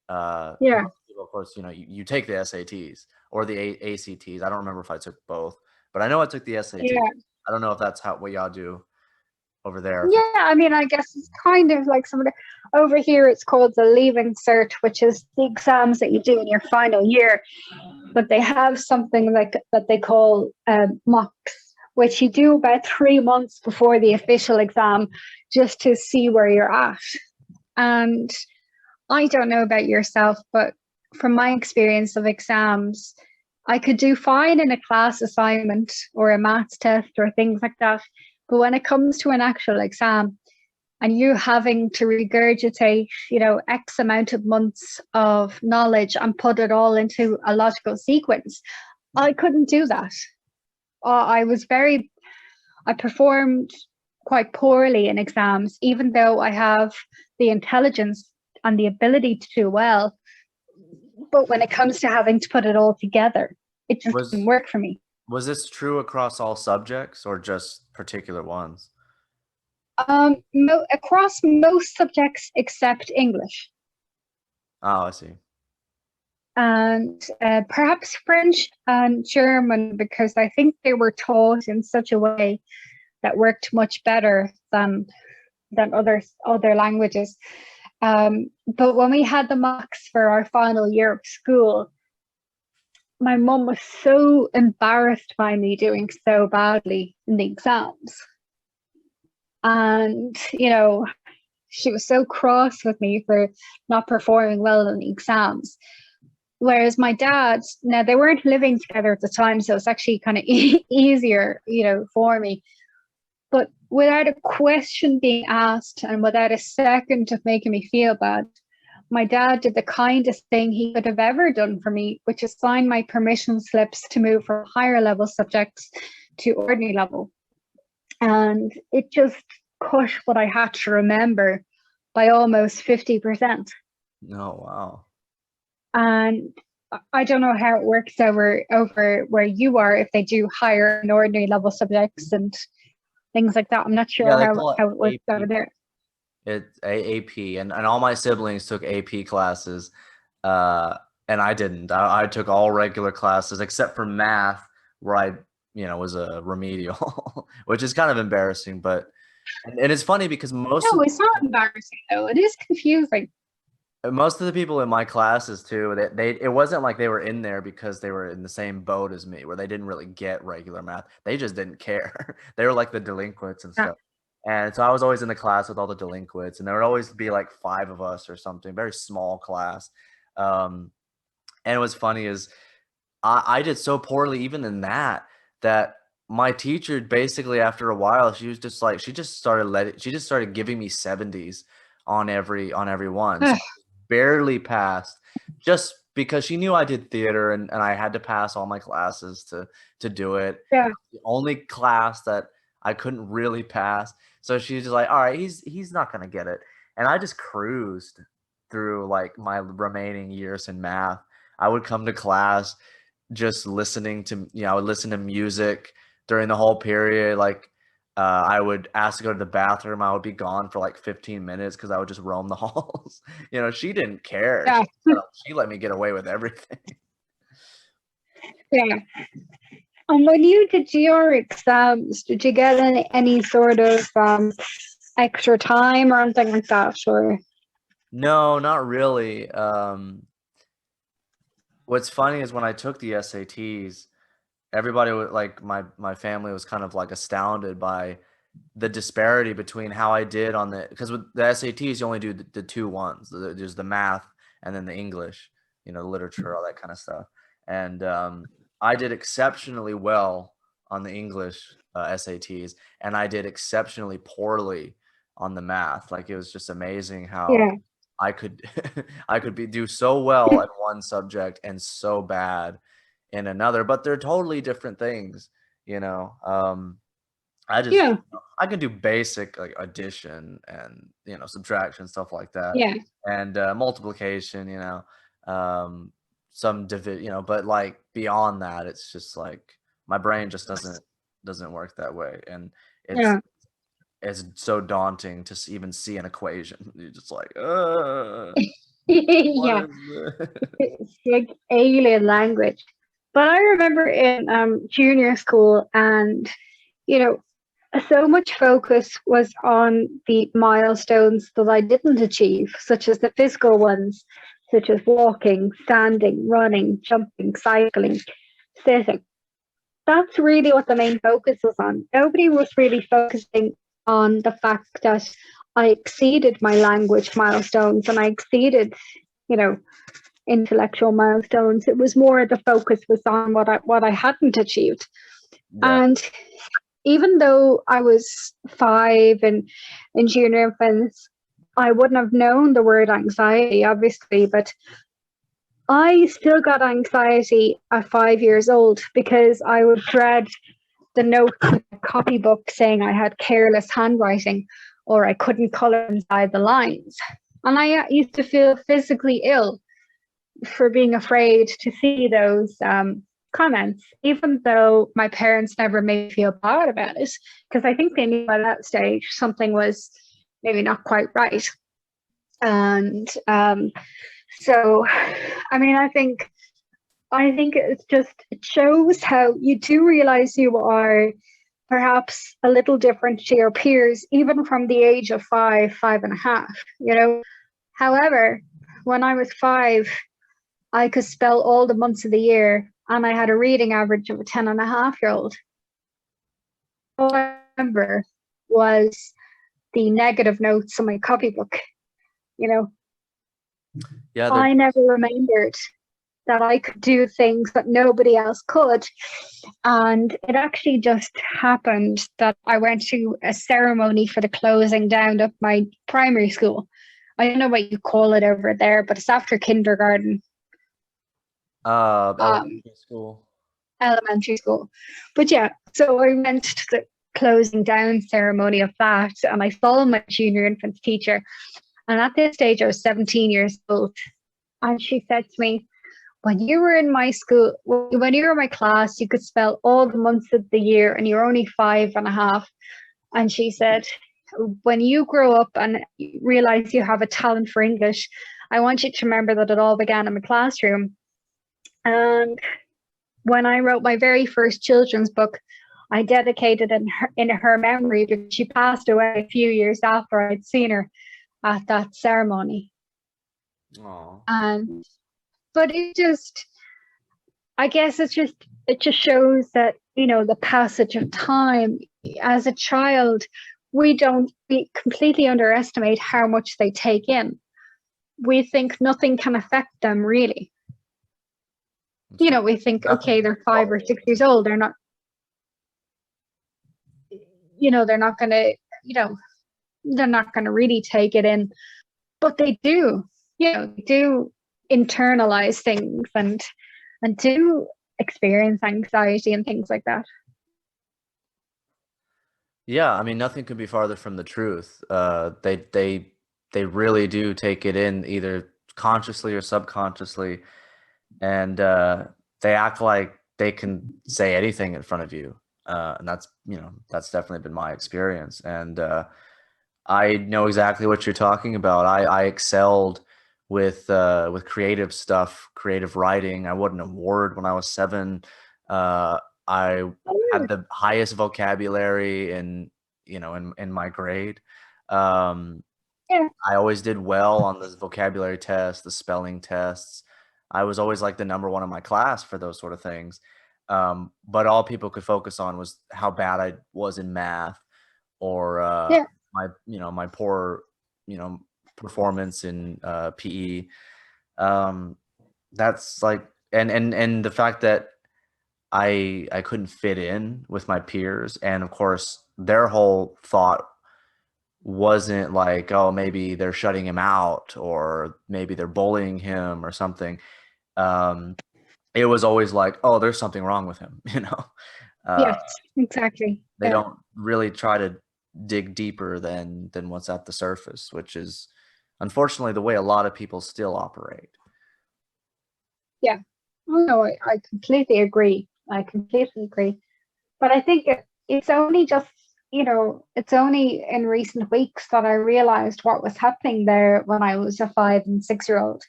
yeah, most people, of course, you take the SATs or the ACTs. I don't remember if I took both, but I know I took the SATs. yeah. I don't know if that's what y'all do over there. Yeah, I mean, I guess it's kind of like over here. It's called the Leaving Cert, which is the exams that you do in your final year. But they have something like that they call mocks, which you do about 3 months before the official exam, just to see where you're at. And I don't know about yourself, but from my experience of exams, I could do fine in a class assignment or a maths test or things like that. But when it comes to an actual exam and you having to regurgitate, X amount of months of knowledge and put it all into a logical sequence, I couldn't do that. I performed quite poorly in exams, even though I have the intelligence and the ability to do well. But when it comes to having to put it all together, it just didn't work for me. Was this true across all subjects or just particular ones? Across most subjects except English. Oh, I see. And perhaps French and German, because I think they were taught in such a way that worked much better than other languages. But when we had the mocks for our final year of school, my mum was so embarrassed by me doing so badly in the exams. And, she was so cross with me for not performing well in the exams. Whereas my dad, now they weren't living together at the time, so it's actually kind of easier, for me. but without a question being asked and without a second of making me feel bad, my dad did the kindest thing he could have ever done for me, which is sign my permission slips to move from higher level subjects to ordinary level. And it just cut what I had to remember by almost 50%. Oh, wow. And I don't know how it works over where you are, if they do higher and ordinary level subjects and things like that. I'm not sure how it works over there. It's AP, and all my siblings took AP classes, and I didn't. I took all regular classes except for math, where I, was a remedial, which is kind of embarrassing. But and it's funny because it's not embarrassing though. It is confusing. Most of the people in my classes too, it wasn't like they were in there because they were in the same boat as me, where they didn't really get regular math. They just didn't care. They were like the delinquents and stuff. And so I was always in the class with all the delinquents, and there would always be like 5 of us or something, very small class. And it was funny is I did so poorly even in that my teacher basically after a while, she was just like, she just started giving me 70s on every one. So barely passed just because she knew I did theater and I had to pass all my classes to do it. Yeah. The only class that I couldn't really pass. So she's just like, all right, he's not going to get it. And I just cruised through like my remaining years in math. I would come to class just listening to, I would listen to music during the whole period. Like, I would ask to go to the bathroom. I would be gone for like 15 minutes because I would just roam the halls. She didn't care. Yeah. She let me get away with everything. Yeah. And when you did your exams, did you get any sort of extra time or anything like that? Or no, not really. What's funny is when I took the SATs, everybody would like my family was kind of like astounded by the disparity between how I did on because with the SATs you only do the 2 ones. There's the math and then the English, literature, all that kind of stuff. And I did exceptionally well on the English SATs, and I did exceptionally poorly on the math. Like it was just amazing how I could do so well at one subject and so bad in another, but they're totally different things, I can do basic like addition and subtraction, stuff like that, and multiplication, some division, but like beyond that, it's just like my brain just doesn't work that way, and it's so daunting to even see an equation. You're just like, yeah, it's like alien language. But I remember in junior school, and so much focus was on the milestones that I didn't achieve, such as the physical ones, such as walking, standing, running, jumping, cycling, sitting. That's really what the main focus was on. Nobody was really focusing on the fact that I exceeded my language milestones and I exceeded, intellectual milestones. It was more the focus was on what I hadn't achieved. Yeah. And even though I was 5 and in junior infants, I wouldn't have known the word anxiety, obviously, but I still got anxiety at 5 years old because I would dread the notes in the copybook saying I had careless handwriting or I couldn't colour inside the lines. And I used to feel physically ill for being afraid to see those comments, even though my parents never made me feel bad about it, because I think they knew by that stage something was maybe not quite right. And so, I mean, I think it shows how you do realize you are perhaps a little different to your peers, even from the age of 5.5. However, when I was 5, I could spell all the months of the year, and I had a reading average of a 10.5-year-old. All I remember was the negative notes on my copybook. Yeah, I never remembered that I could do things that nobody else could. And it actually just happened that I went to a ceremony for the closing down of my primary school. I don't know what you call it over there, but it's after kindergarten. Elementary school. Elementary school. But yeah, so I went to the closing down ceremony of that, and I saw my junior infants teacher. And at this stage, I was 17 years old. And she said to me, when you were in my school, when you were in my class, you could spell all the months of the year and you're only 5.5. And she said, when you grow up and realize you have a talent for English, I want you to remember that it all began in my classroom. And when I wrote my very first children's book, I dedicated it in her memory, because she passed away a few years after I'd seen her at that ceremony. Aww. But I guess it just shows that, the passage of time. As a child, we completely underestimate how much they take in. We think nothing can affect them, really. We think, okay, they're 5 or 6 years old. They're not, they're not going to really take it in, but they do, they do internalize things and do experience anxiety and things like that. Yeah, I mean, nothing could be farther from the truth. They really do take it in, either consciously or subconsciously, and they act like they can say anything in front of you, and that's definitely been my experience. And I know exactly what you're talking about. I excelled with creative stuff, creative writing. I won an award when I was 7. I had the highest vocabulary in my grade. Yeah. I always did well on the vocabulary tests, the spelling tests. I was always like the number one in my class for those sort of things. But all people could focus on was how bad I was in math, or my poor performance in PE. That's like, and the fact that I couldn't fit in with my peers, and of course their whole thought wasn't like, oh, maybe they're shutting him out, or maybe they're bullying him or something. It was always like, oh, there's something wrong with him. Yes, exactly. They don't really try to dig deeper than what's at the surface, which is unfortunately the way a lot of people still operate. Yeah. Oh, no, I completely agree. But I think it's only just, it's only in recent weeks that I realized what was happening there when I was a 5 and 6-year-old.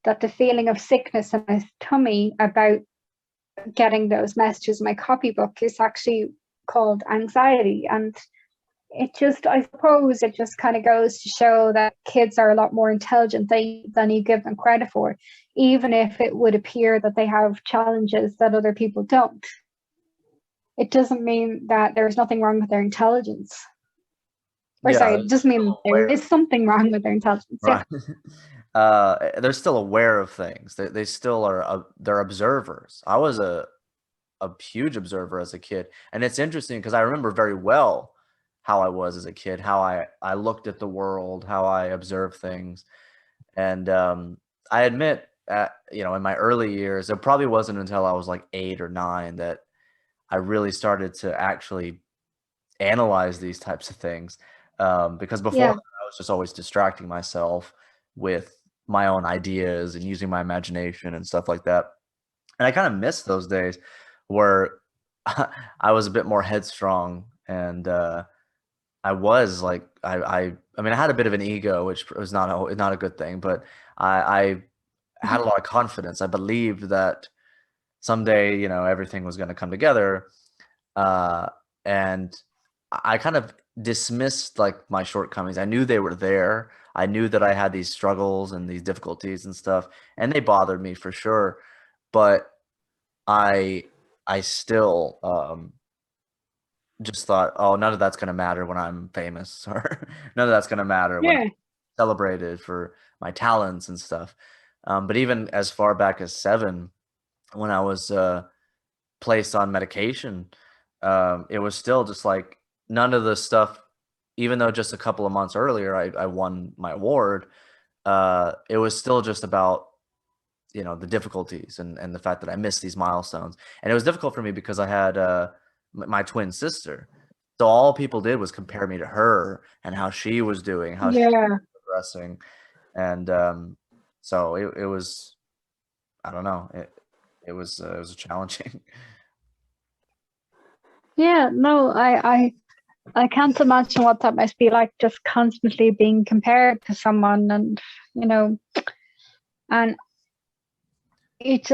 That the feeling of sickness in my tummy about getting those messages in my copybook is actually called anxiety. And I suppose it just kind of goes to show that kids are a lot more intelligent than you give them credit for, even if it would appear that they have challenges that other people don't. It doesn't mean that there's nothing wrong with their intelligence. It doesn't mean there is something wrong with their intelligence. Right. They're still aware of things. They still are. They're observers. I was a huge observer as a kid, and it's interesting because I remember very well how I was as a kid, how I looked at the world, how I observed things. And I admit, in my early years, it probably wasn't until I was like 8 or 9 that I really started to actually analyze these types of things. Because before that, I was just always distracting myself with my own ideas and using my imagination and stuff like that. And I kind of miss those days where I was a bit more headstrong, and I was like, I mean, I had a bit of an ego, which was not a good thing, but I had a lot of confidence. I believed that someday, everything was going to come together. And I kind of dismissed like my shortcomings. I knew they were there. I knew that I had these struggles and these difficulties and stuff, and they bothered me for sure. But I still just thought, oh, none of that's going to matter when I'm famous, or none of that's going to matter when I'm celebrated for my talents and stuff. But even as far back as 7, when I was placed on medication, it was still just like none of the stuff, even though just a couple of months earlier I won my award, it was still just about, the difficulties and the fact that I missed these milestones. And it was difficult for me because I had my twin sister. So all people did was compare me to her and how she was doing, how she Yeah. was progressing. And so it was, I don't know, it was challenging. Yeah, no, I can't imagine what that must be like, just constantly being compared to someone, and and it's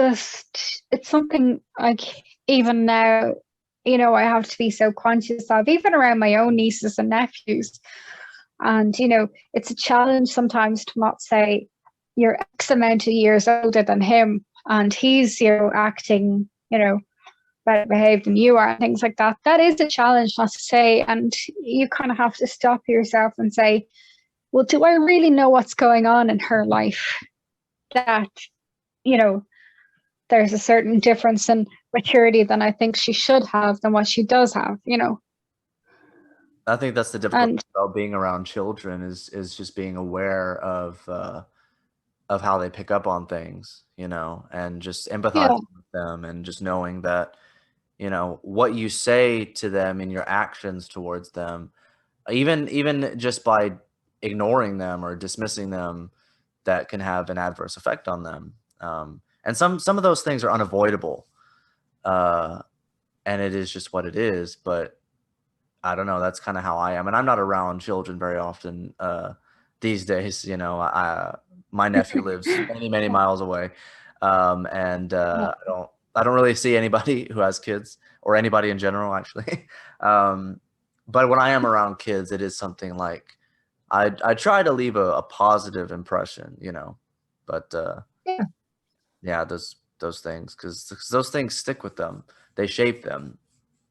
something like, even now, I have to be so conscious of, even around my own nieces and nephews. And it's a challenge sometimes to not say you're X amount of years older than him, and he's acting better behaved than you are, and things like that. That is a challenge not to say, and you kind of have to stop yourself and say, well, do I really know what's going on in her life, that there's a certain difference in maturity than I think she should have than what she does have. I think that's the difficulty And about being around children is just being aware of how they pick up on things, and just yeah, empathizing with them, and just knowing that, what you say to them and your actions towards them, even just by ignoring them or dismissing them, that can have an adverse effect on them. And some of those things are unavoidable, and it is just what it is. But I don't know. That's kind of how I am, and I'm not around children very often these days. My nephew lives many many miles away, and I don't really see anybody who has kids, or anybody in general, actually. But when I am around kids, it is something like I try to leave a positive impression, But yeah, yeah, those things, because those things stick with them. They shape them,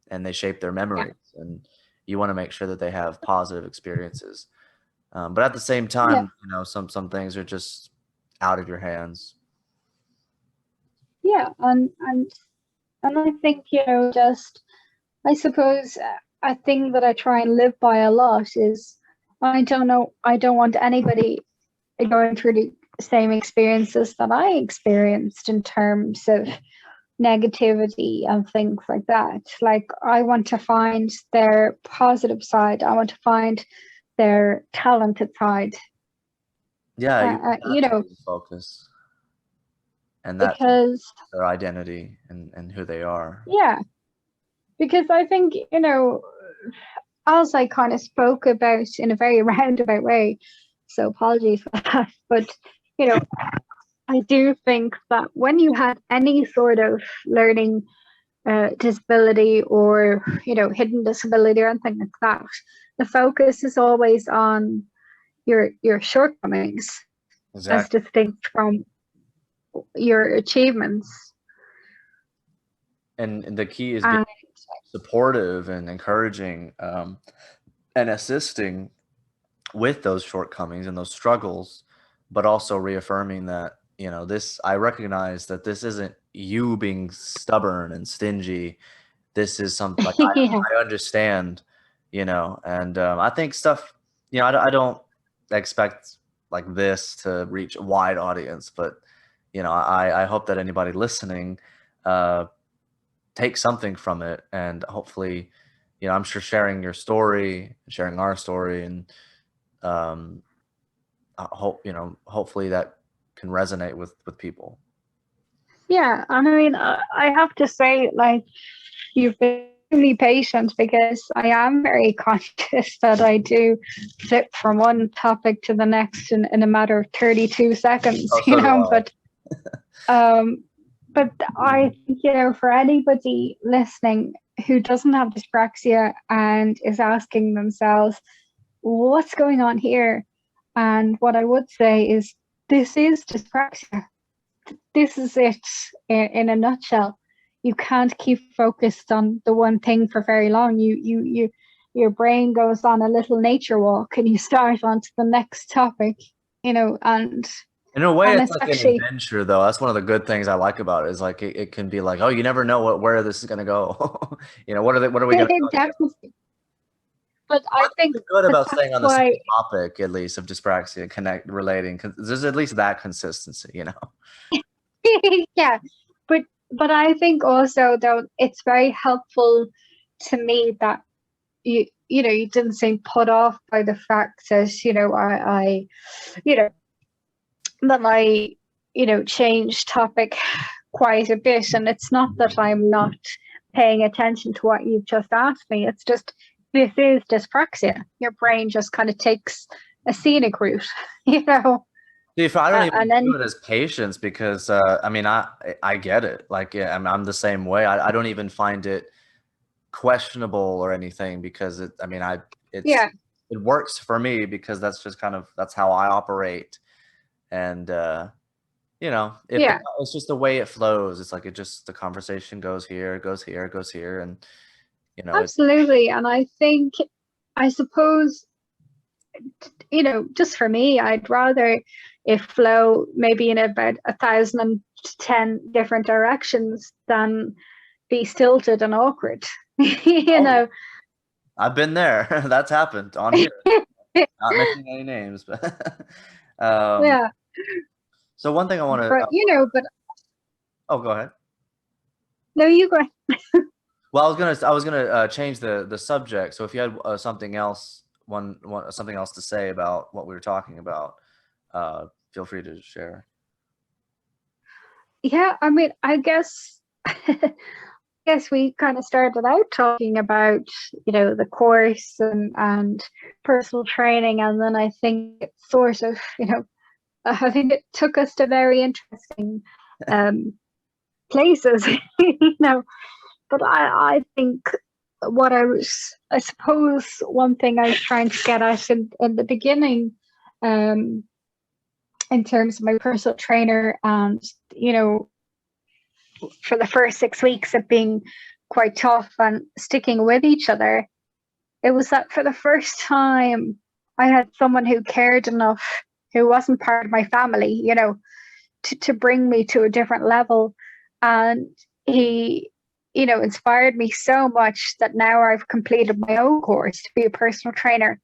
and they shape their yeah, memories, and you want to make sure that they have positive experiences. But at the same yeah, time, some things are just out of your hands. yeah. And I think, just, I suppose, a thing that I try and live by a lot is, I don't want anybody going through the same experiences that I experienced in terms of negativity and things like that. Like, I want to find their positive side. I want to find their talented side. Yeah, you want that to be the focus, and that to be Because their identity and who they are. yeah, because I think, as I kind of spoke about in a very roundabout way, so apologies for that, but you know, I do think that when you have any sort of learning disability, or hidden disability or anything like that, the focus is always on your shortcomings as Exactly. distinct from your achievements. And the key is being And supportive and encouraging, and assisting with those shortcomings and those struggles, but also reaffirming that, this, I recognize that this isn't you being stubborn and stingy. This is something like yeah, I understand, and I think stuff, I don't expect like this to reach a wide audience, but I hope that anybody listening uh, take something from it, and hopefully, I'm sure sharing your story, sharing our story, and um, I hope, hopefully that can resonate with people. yeah. And I mean, I have to say, like, you've been really patient, because I am very conscious that I do flip from one topic to the next in a matter of 32 seconds, Oh, so do I. but um, but I think, for anybody listening who doesn't have dyspraxia and is asking themselves, what's going on here? And what I would say is, this is dyspraxia. This is it in a nutshell. You can't keep focused on the one thing for very long. Your brain goes on a little nature walk, and you start on to the next topic, and In a way, And it's it's like an actually, adventure, though. That's one of the good things I like about it. Is like it can be like, oh, you never know where this is gonna go. What are we gonna talk about? definitely. But I What's think good that about that's staying on the same why, topic, at least of dyspraxia, relating, because there's at least that consistency, you know. yeah. But I think also though it's very helpful to me that you didn't seem put off by the fact that I you know that I changed topic quite a bit, and it's not that I'm not paying attention to what you've just asked me. It's just this is dyspraxia. Your brain just kind of takes a scenic route, you know. See, if I don't And even then do it as patience because I mean I get it. Like yeah, I'm the same way. I don't even find it questionable or anything because I mean yeah, it works for me because that's just kind of that's how I operate. And you know, if yeah, it's just the way it flows. It's like it just the conversation goes here, goes here, goes here, and you know it. absolutely. And I think, I suppose, just for me, I'd rather it flow maybe in about 1,010 different directions than be stilted and awkward. you Oh, know. I've been there. That's happened on here. Not mentioning any names, but Yeah, so one thing I want to. but but Oh, go ahead. no, you go. Well, I was gonna change the subject. So if you had something else, something else to say about what we were talking about, feel free to share. Yeah, I mean, I guess we kind of started out talking about the course and personal training, and then I think it sort of I think it took us to very interesting um places. you know but I think I suppose one thing I was trying to get at in the beginning, um in terms of my personal trainer, and for the first 6 weeks of being quite tough and sticking with each other, it was that for the first time I had someone who cared enough, who wasn't part of my family, to bring me to a different level. And he, inspired me so much that now I've completed my own course to be a personal trainer.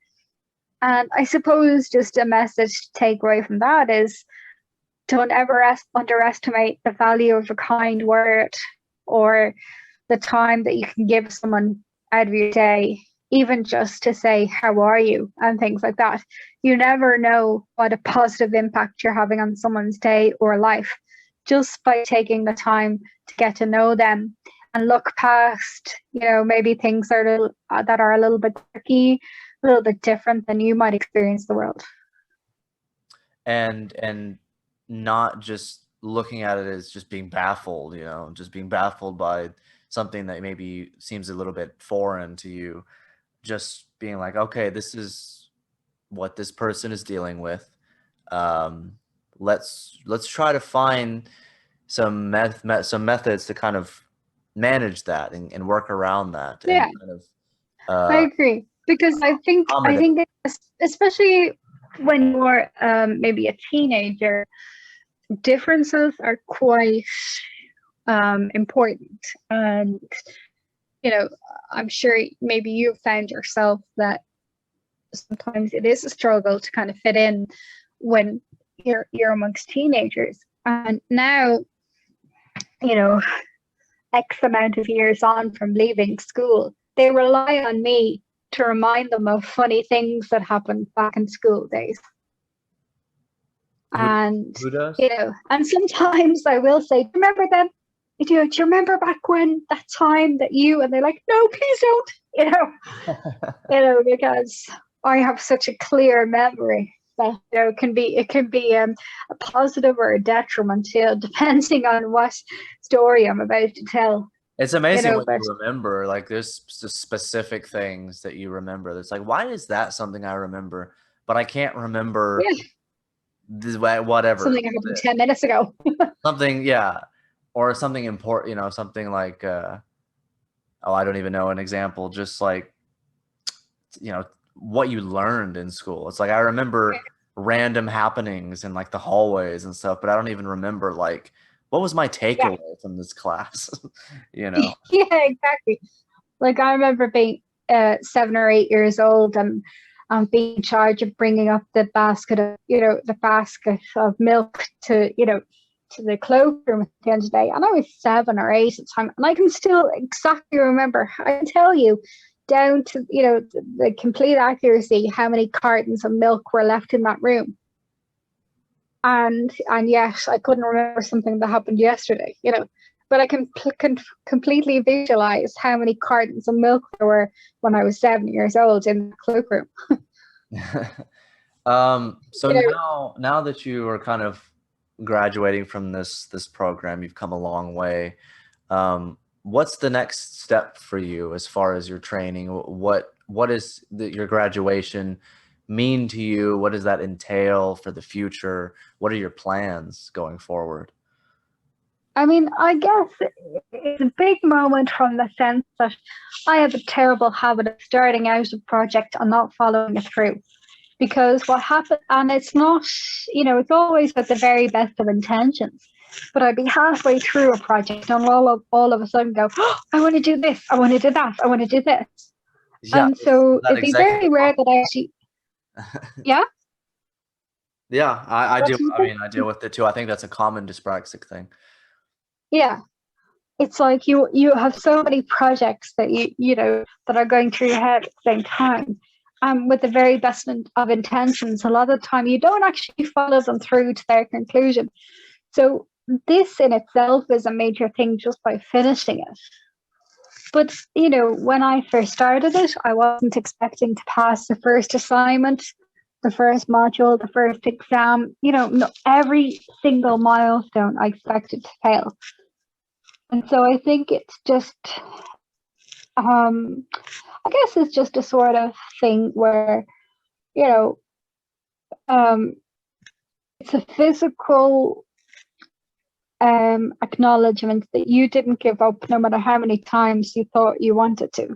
And I suppose just a message to take away from that is, don't ever underestimate the value of a kind word, or the time that you can give someone out of your day, even just to say, how are you? And things like that. You never know what a positive impact you're having on someone's day or life just by taking the time to get to know them and look past, maybe things that are a little bit tricky, a little bit different than you might experience the world. And not just looking at it as just being baffled, just being baffled by something that maybe seems a little bit foreign to you. Just being like, okay, this is what this person is dealing with. Um, let's try to find some methods to kind of manage that and work around that and Yeah, kind of I agree, because I think especially when you're maybe a teenager, differences are quite important. And I'm sure maybe you've found yourself that sometimes it is a struggle to kind of fit in when you're amongst teenagers. And now, X amount of years on from leaving school, they rely on me to remind them of funny things that happened back in school days. And who does? and sometimes I will say, remember then, do you remember back when that time that you, and they're like, no, please don't, because I have such a clear memory that it can be a positive or a detriment, depending on what story I'm about to tell. It's amazing what But you remember. Like there's specific things that you remember. That's like, why is that something I remember, but I can't remember yeah, whatever something happened 10 minutes ago. something, yeah, or something important. Something like oh, I don't even know an example. Just like what you learned in school. It's like I remember random happenings in like the hallways and stuff, but I don't even remember like what was my Yeah. takeaway from this class, you know? Yeah, exactly. Like I remember being 7 or 8 years old and being in charge of bringing up the basket of, the basket of milk to, to the cloakroom at the end of the day. And I was 7 or 8 at the time, and I can still exactly remember. I can tell you down to, the complete accuracy how many cartons of milk were left in that room. And yet I couldn't remember something that happened yesterday, but I can completely visualize how many cartons of milk there were when I was 7 years old in the cloakroom. So now that you are kind of graduating from this program, you've come a long way. What's the next step for you as far as your training? What is your graduation mean to you? What does that entail for the future? What are your plans going forward? I mean, I guess it's a big moment from the sense that I have a terrible habit of starting out a project and not following it through. Because what happened, and it's not, it's always with the very best of intentions, but I'd be halfway through a project and all of a sudden go, oh, I want to do this, I want to do that, I want to do this. Yeah, and so it'd be exactly very rare that I actually, yeah? Yeah, I do. I Think? mean, I deal with it too. I think that's a common dyspraxic thing. Yeah. It's like you have so many projects that that are going through your head at the same time. With the very best of intentions, a lot of the time you don't actually follow them through to their conclusion. So this in itself is a major thing just by finishing it. But when I first started it, I wasn't expecting to pass the first assignment, the first module, the first exam. Every single milestone I expected to fail. And so I think it's just, I guess it's just a sort of thing where, it's a physical acknowledgement that you didn't give up no matter how many times you thought you wanted to,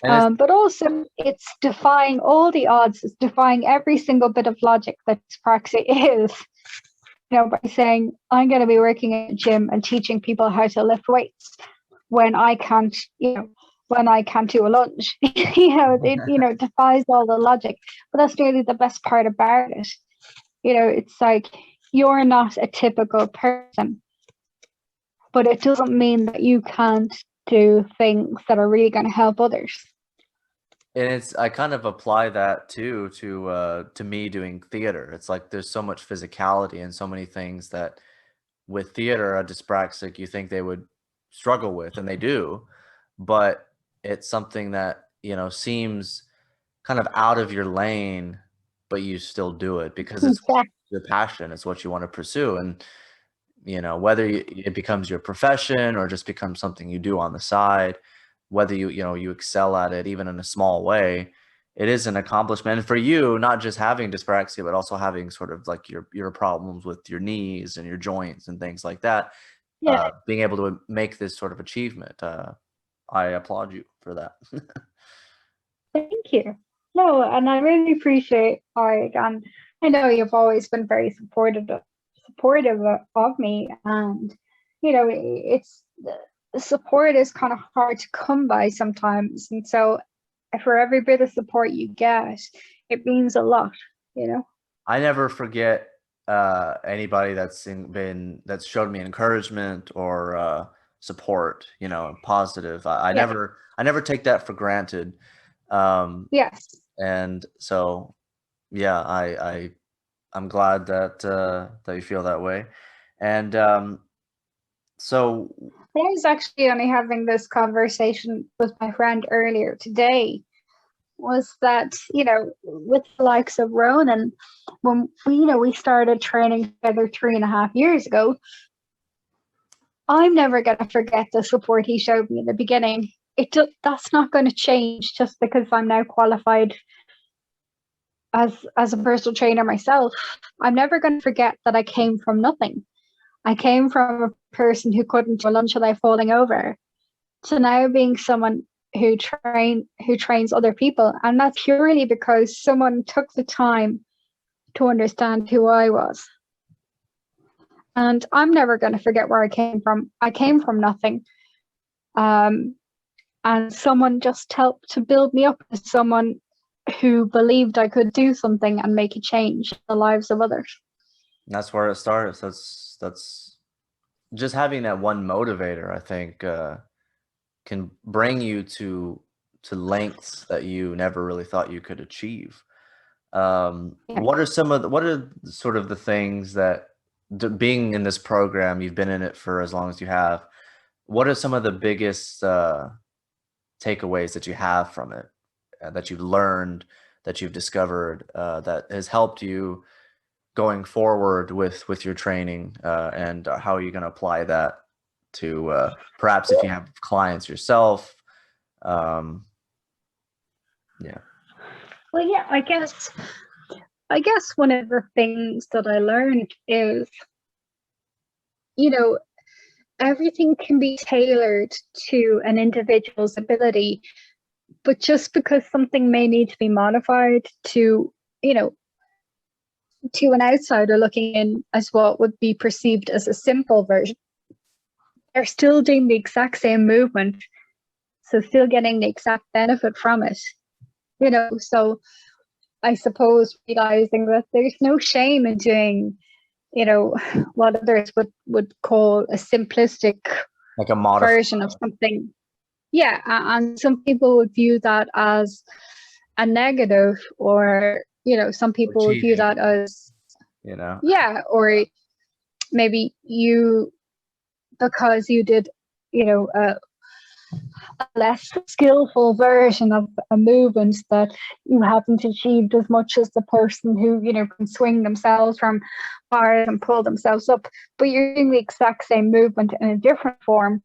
but also it's defying all the odds, it's defying every single bit of logic that dyspraxia is. By saying I'm going to be working at a gym and teaching people how to lift weights when I can't, when I can't do a lunge, it defies all the logic. But that's really the best part about it. It's like you're not a typical person, but it doesn't mean that you can't do things that are really going to help others. And I kind of apply that too to me doing theater. It's like there's so much physicality and so many things that with theater, a dyspraxic, you think they would struggle with, and they do, but it's something that, seems kind of out of your lane, but you still do it because it's your passion, it's what you want to pursue. And, whether it becomes your profession or just becomes something you do on the side, whether you excel at it even in a small way, it is an accomplishment. And for you, not just having dyspraxia, but also having sort of like your problems with your knees and your joints and things like that, being able to make this sort of achievement, I applaud you for that. Thank you. No, and I really appreciate and I know you've always been very supportive of me, and it's the support is kind of hard to come by sometimes, and so for every bit of support you get, it means a lot. I never forget anybody that's showed me encouragement or support, positive. I never take that for granted. Yes. And so, yeah, I'm glad that you feel that way. And so I was actually only having this conversation with my friend earlier today, was that, with the likes of Ronan, when we started training together 3.5 years ago, I'm never going to forget the support he showed me in the beginning. That's not going to change just because I'm now qualified as a personal trainer myself. I'm never going to forget that I came from nothing. I came from a person who couldn't do a lunge without falling over, to now being someone who trains other people. And that's purely because someone took the time to understand who I was. And I'm never going to forget where I came from. I came from nothing. And someone just helped to build me up as someone who believed I could do something and make a change in the lives of others. That's where it starts. That's just having that one motivator, I think, can bring you to lengths that you never really thought you could achieve. What are sort of the things that, being in this program, you've been in it for as long as you have, what are some of the biggest takeaways that you have from it, that you've learned, that you've discovered, that has helped you going forward with your training, and how are you going to apply that to perhaps if you have clients yourself? Yeah. Well, yeah, I guess one of the things that I learned is, everything can be tailored to an individual's ability, but just because something may need to be modified to an outsider looking in as what would be perceived as a simple version, they're still doing the exact same movement, so still getting the exact benefit from it. So I suppose realizing that there's no shame in doing, what others would call a simplistic, like a modified version of something. Yeah, and some people would view that as a negative, or some people would view that as, yeah, or maybe you, because you did, a less skillful version of a movement, that you haven't achieved as much as the person who can swing themselves from bars and pull themselves up, but you're doing the exact same movement in a different form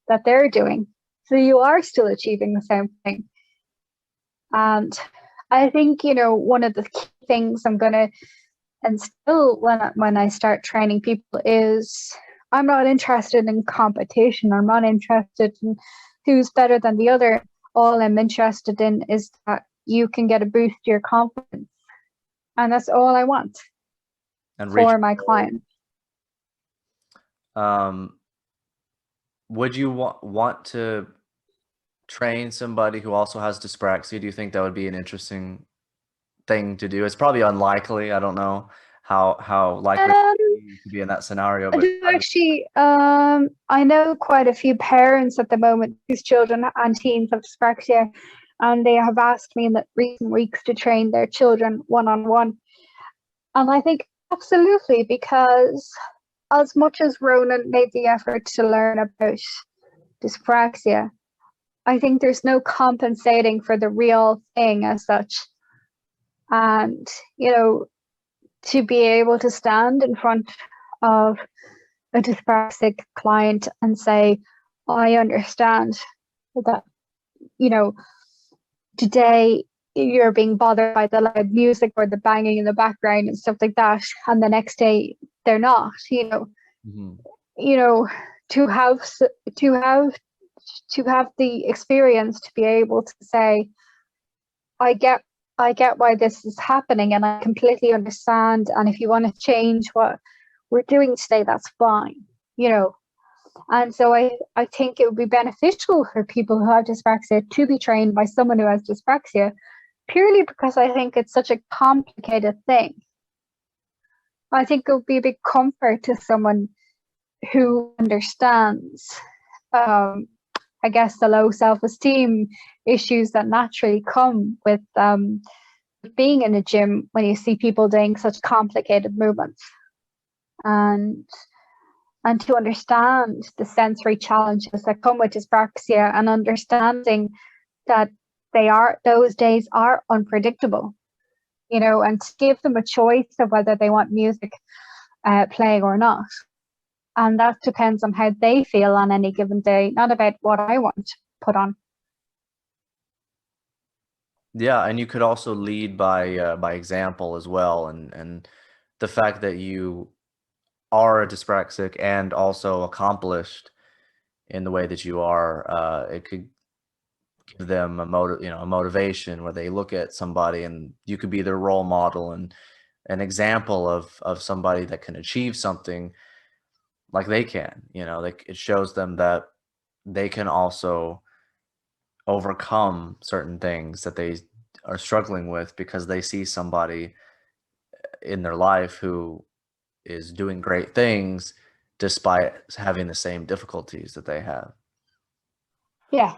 that they're doing, so you are still achieving the same thing. And I think one of the key things I'm going to instill when I start training people is, I'm not interested in competition. I'm not interested in who's better than the other. All I'm interested in is that you can get a boost to your confidence. And that's all I want for my clients. Would you want to train somebody who also has dyspraxia? Do you think that would be an interesting thing to do? It's probably unlikely. I don't know how likely to be in that scenario. But I know quite a few parents at the moment whose children and teens have dyspraxia, and they have asked me in the recent weeks to train their children one-on-one. And I think absolutely, because as much as Ronan made the effort to learn about dyspraxia, I think there's no compensating for the real thing as such. And, to be able to stand in front of a dyspraxic client and say, I understand that, today you're being bothered by the loud music or the banging in the background and stuff like that, and the next day they're not, Mm-hmm. To have the experience to be able to say, I get why this is happening, and I completely understand, and if you want to change what we're doing today, that's fine, And so I think it would be beneficial for people who have dyspraxia to be trained by someone who has dyspraxia, purely because I think it's such a complicated thing. I think it would be a big comfort to someone who understands, I guess, the low self-esteem issues that naturally come with being in a gym when you see people doing such complicated movements, and to understand the sensory challenges that come with dyspraxia, and understanding that those days are unpredictable, and to give them a choice of whether they want music playing or not. And that depends on how they feel on any given day, not about what I want to put on. Yeah, and you could also lead by example as well, and the fact that you are a dyspraxic and also accomplished in the way that you are, it could give them a motivation where they look at somebody and you could be their role model, and an example of somebody that can achieve something like they can, you know, like it shows them that they can also overcome certain things that they are struggling with because they see somebody in their life who is doing great things despite having the same difficulties that they have. Yeah,